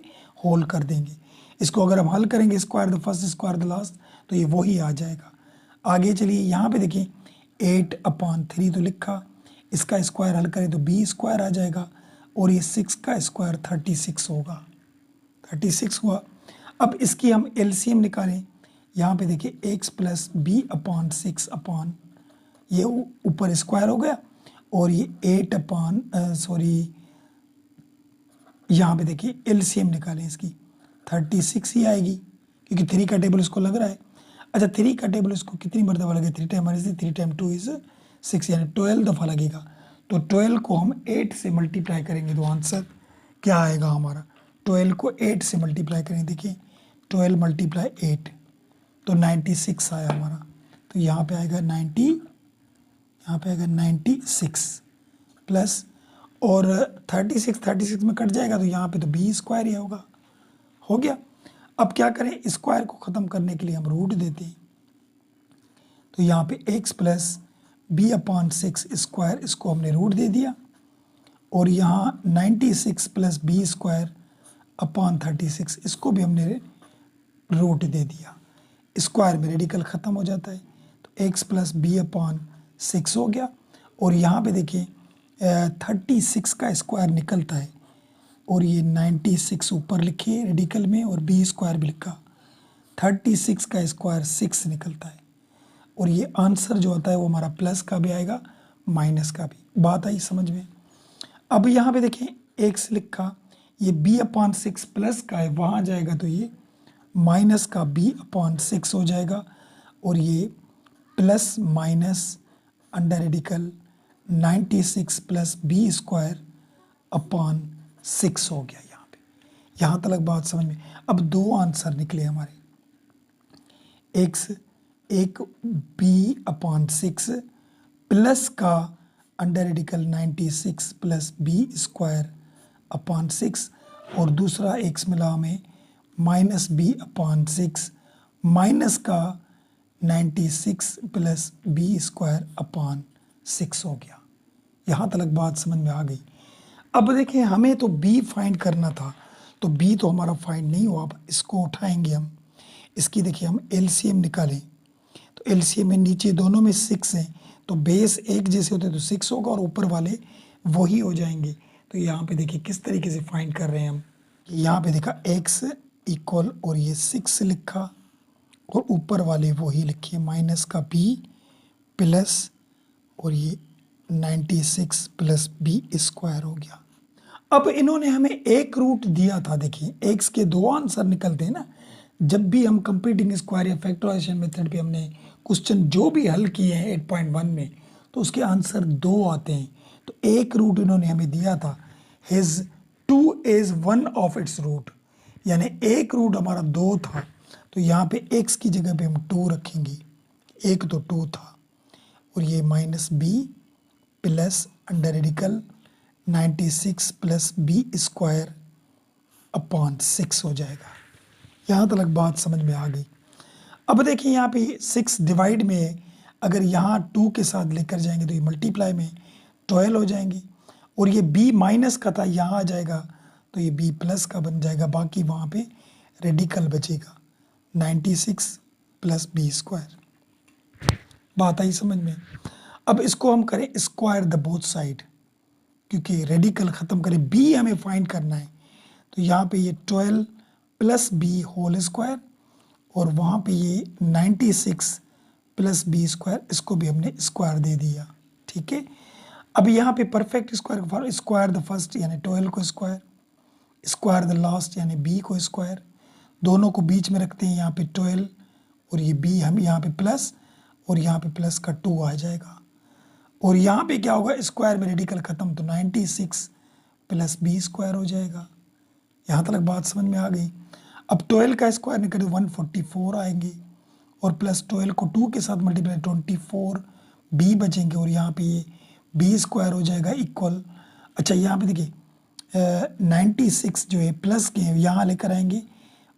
होल कर देंगे। इसको अगर हम हल करेंगे square the first square the last, तो ये वही आ जाएगा। आगे चलिए, यहाँ पे देखिए 8 अपॉन 3 तो लिखा, इसका स्क्वायर हल करें तो b स्क्वायर आ जाएगा, और ये 6 का स्क्वायर 36 होगा, 36 हुआ। अब इसकी हम एलसीएम निकालें, यहाँ पे देखिए x plus b upon 6 upon ये ऊपर स्क्वायर हो गया, और ये 8 अपॉन यहाँ पे देखिए एलसीएम निकालें इसकी, 36 ही आएगी, क्योंकि 3 का टेबल इसको लग रहा है। अच्छा 3 का टेबल इसको कितनी मरतबा लगे, 3 टाइम 3 टाइम 2 इज 6 यानी 12 दफ़ा लगेगा। तो 12 को हम 8 से मल्टीप्लाई करेंगे तो आंसर क्या आएगा हमारा? 12 को 8 से मल्टीप्लाई करेंगे, देखिए 12 मल्टीप्लाई 8 तो 96 आया हमारा। तो यहाँ पे आएगा 90, यहाँ पे आएगा 96 प्लस और 36 में कट जाएगा तो यहाँ पे तो बी स्क्वायर ही होगा। हो गया। अब क्या करें, स्क्वायर को ख़त्म करने के लिए हम रूट देते हैं। तो यहाँ पे x plus b upon 6 square, इसको हमने रूट दे दिया। और यहाँ 96 प्लस बी स्क्वायर अपॉन 36, इसको भी हमने रूट दे दिया। स्क्वायर में रेडिकल ख़त्म हो जाता है तो x प्लस बी अपॉन 6 हो गया। और यहाँ पे देखिए 36 का स्क्वायर निकलता है और ये 96 ऊपर लिखिए रेडिकल में और बी स्क्वायर भी लिखा। 36 का स्क्वायर 6 निकलता है और ये आंसर जो होता है वो हमारा प्लस का भी आएगा माइनस का भी। बात आई समझ में? अब यहाँ पे देखिए x लिखा, ये b अपॉन 6 प्लस का है, वहाँ जाएगा तो ये माइनस का b अपॉन 6 हो जाएगा और ये plus minus under radical 96 plus b square upon 6 हो गया। यहाँ पे, यहाँ तक बात समझ में? अब दो आंसर निकले हमारे, एक बी अपॉन 6 प्लस का under radical 96 plus b square upon 6 और दूसरा एक्स मिला हमें माइनस बी अपॉन 6 माइनस का 96 प्लस बी स्क्वायर अपॉन 6 हो गया। यहाँ तक बात समझ में आ गई। अब देखिए हमें तो b फाइंड करना था, तो b तो हमारा फाइंड नहीं हुआ। अब इसको उठाएंगे हम, इसकी देखिए हम एलसीएम निकालें। तो एलसीएम में नीचे दोनों में 6 हैं तो बेस एक जैसे होते तो 6 होगा और ऊपर वाले वही हो जाएंगे। तो यहाँ पे देखिए किस तरीके से फाइंड कर रहे हैं हम। यहाँ पे देखा x इक्वल और ये 6 लिखा और ऊपर वाले वही लिखिए माइनस का b प्लस और ये 96 प्लस बी स्क्वायर हो गया। अब इन्होंने हमें एक रूट दिया था। देखिए x के दो आंसर निकलते हैं ना, जब भी हम कंप्लीटिंग स्क्वायर या फैक्टराइजेशन मेथड पे हमने क्वेश्चन जो भी हल किए हैं 8.1 में, तो उसके आंसर दो आते हैं। तो एक रूट इन्होंने हमें दिया था, his 2 is one of its root, यानी एक रूट हमारा 2 था। तो यहाँ पे x की जगह पे हम 2 रखेंगे, एक तो 2 था और ये minus b plus under radical 96 plus b square upon 6 हो जाएगा। यहाँ तक बात समझ में आ गई। अब देखिए यहाँ पे 6 डिवाइड में अगर यहाँ 2 के साथ लेकर जाएंगे तो ये मल्टीप्लाई में 12 हो जाएंगे और ये b माइनस का था, यहाँ आ जाएगा तो ये b प्लस का बन जाएगा। बाकी वहाँ पे रेडिकल बचेगा 96 प्लस बी स्क्वायर। बात आई समझ में? अब इसको हम करें स्क्वायर द बोथ साइड, क्योंकि रेडिकल ख़त्म करें, b हमें फाइंड करना है। तो यहाँ पे ये 12 प्लस बी होल स्क्वायर और वहाँ पे ये 96 प्लस बी स्क्वायर, इसको भी हमने स्क्वायर दे दिया। ठीक है। अब यहाँ पे perfect square for square the first यानी 12 को स्क्वायर, स्क्वायर द लास्ट यानी b को स्क्वायर, दोनों को बीच में रखते हैं। यहाँ पे 12 और ये b हम यहाँ पे प्लस और यहाँ पे प्लस का 2 आ जाएगा। और यहाँ पे क्या होगा, स्क्वायर में रेडिकल ख़त्म तो 96 प्लस बी स्क्वायर हो जाएगा। यहाँ तक बात समझ में आ गई। अब 12 का स्क्वायर निकले 144 आएंगे और प्लस 12 को 2 के साथ मल्टीप्लाई 24 बी बचेंगे और यहाँ पे ये बी स्क्वायर हो जाएगा इक्वल। अच्छा यहाँ पे देखिए 96 जो है प्लस के यहाँ लेकर आएंगे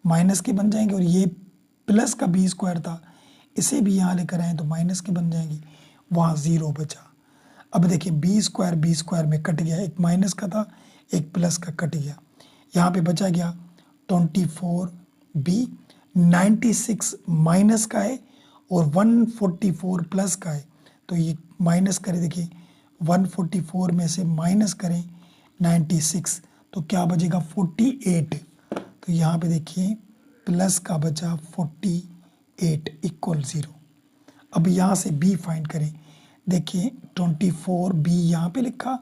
माइनस के बन जाएंगे और ये प्लस का बी स्क्वायर था, इसे भी यहाँ लेकर आए तो माइनस के बन जाएंगे, वहाँ 0 बचा। अब देखिए बी स्क्वायर में कट गया, एक माइनस का था एक प्लस का कट गया, यहाँ पे बचा गया 24 बी। 96 माइनस का है और 144 प्लस का है, तो ये माइनस करें। देखिए 144 में से माइनस करें 96 तो क्या बचेगा 48। तो यहाँ पे देखिए प्लस का बचा 48 इक्वल 0। अब यहाँ से b फाइंड करें। देखिए 24 b यहाँ पे लिखा,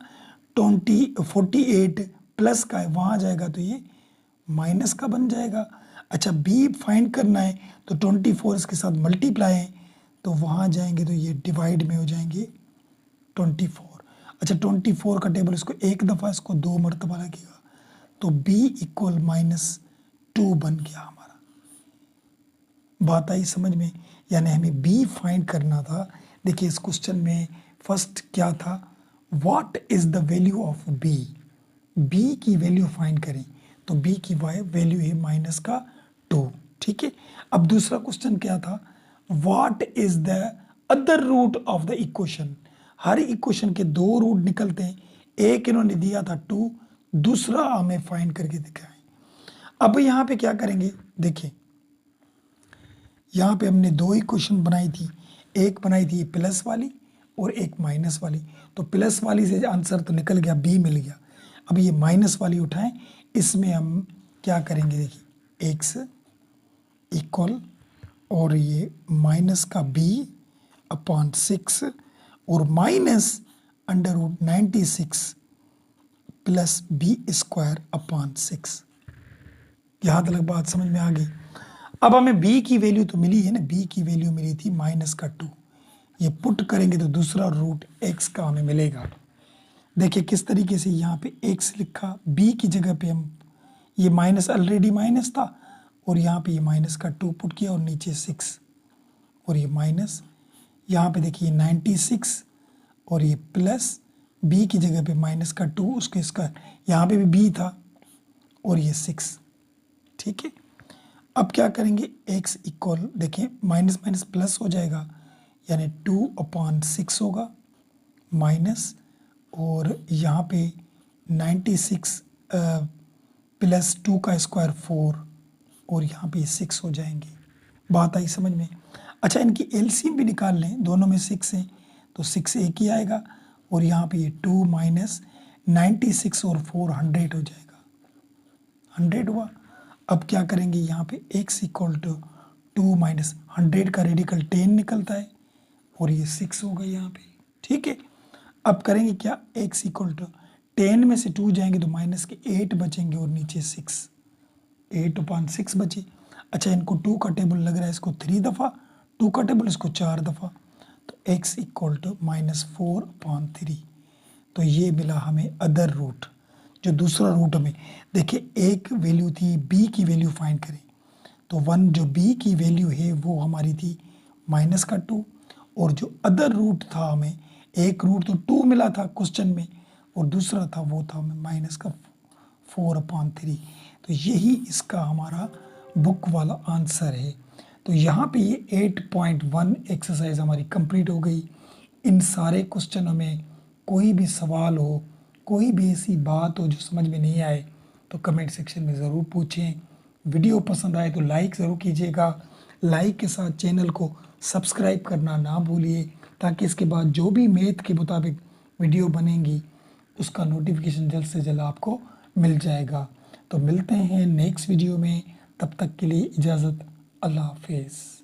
48 प्लस का है, वहाँ जाएगा तो ये माइनस का बन जाएगा। अच्छा b फाइंड करना है तो 24 इसके साथ मल्टीप्लाई है तो वहाँ जाएंगे तो ये डिवाइड में हो जाएंगे 24। अच्छा 24 का टेबल, इसको एक दफ़ा इसको 2 मरतबा लगेगा, तो b इक्वल -2 बन गया हमारा। बात आई समझ में? यानी हमें b फाइंड करना था। देखिए इस क्वेश्चन में फर्स्ट क्या था, what is the value of b, b की वैल्यू फाइंड करें, तो b की वैल्यू है -2। ठीक है। अब दूसरा क्वेश्चन क्या था, what is the other root of the equation. हर इक्वेशन के 2 रूट निकलते हैं, एक इन्होंने दिया था 2, दूसरा हमें फाइंड करके दिखाएं। अब यहाँ पे क्या करेंगे, देखिए यहाँ पे हमने 2 इक्वेशन बनाई थी, एक बनाई थी प्लस वाली और एक माइनस वाली। तो प्लस वाली से आंसर तो निकल गया, b मिल गया। अब ये माइनस वाली उठाएं, इसमें हम क्या करेंगे, देखिए x इक्वल और ये माइनस का b/6 और माइनस √96 प्लस b²/6। यहाँ तक बात समझ में आ गई। अब हमें b की वैल्यू तो मिली है ना, b की वैल्यू मिली थी -2। ये पुट करेंगे तो दूसरा रूट x का हमें मिलेगा। देखिए किस तरीके से यहाँ पे x लिखा, b की जगह पे हम ये माइनस ऑलरेडी माइनस था और यहाँ पे ये -2 पुट किया और नीचे 6 और ये माइनस, यहाँ पे देखिए 96 और ये प्लस b की जगह पे -2 उसके इसका, यहाँ पे भी b था और ये 6। ठीक है। अब क्या करेंगे, x इक्वल, देखिए माइनस माइनस प्लस हो जाएगा, यानी 2/6 होगा माइनस, और यहाँ पे 96 प्लस 2 का स्क्वायर 4 और यहाँ पे 6 हो जाएंगे। बात आई समझ में? अच्छा इनकी एलसीएम भी निकाल लें, दोनों में 6 है तो 6 एक ही आएगा, और यहाँ पे ये 2 माइनस 96 और 4 100 हो जाएगा, 100 हुआ। अब क्या करेंगे, यहाँ पे x इक्वल टू 2 माइनस 100 का रेडिकल 10 निकलता है और ये 6 होगा यहाँ पे। ठीक है। अब करेंगे क्या, x इक्वल टू 10 में से 2 जाएंगे तो माइनस के 8 बचेंगे और नीचे 6, 8/6 बचे। अच्छा इनको 2 का टेबल लग रहा है, इसको 3 दफ़ा, 2 का टेबल इसको 4 दफ़ा, तो x इक्वल टू -4/3। तो ये मिला हमें अदर रूट। जो दूसरा रूट हमें, देखिए एक वैल्यू थी b की वैल्यू फाइंड करें, तो 1 जो b की वैल्यू है वो हमारी थी -2, और जो अदर रूट था हमें, एक रूट तो 2 मिला था क्वेश्चन में और दूसरा था वो था हमें -4/3। तो यही इसका हमारा बुक वाला आंसर है। तो यहाँ पे ये 8.1 एक्सरसाइज हमारी कंप्लीट हो गई। इन सारे क्वेश्चनों में कोई भी सवाल हो, कोई भी ऐसी बात हो जो समझ में नहीं आए तो कमेंट सेक्शन में ज़रूर पूछें। वीडियो पसंद आए तो लाइक ज़रूर कीजिएगा। लाइक के साथ चैनल को सब्सक्राइब करना ना भूलिए, ताकि इसके बाद जो भी मैथ के मुताबिक वीडियो बनेंगी उसका नोटिफिकेशन जल्द से जल्द आपको मिल जाएगा। तो मिलते हैं नेक्स्ट वीडियो में, तब तक के लिए इजाज़त, अल्लाह हाफिज़।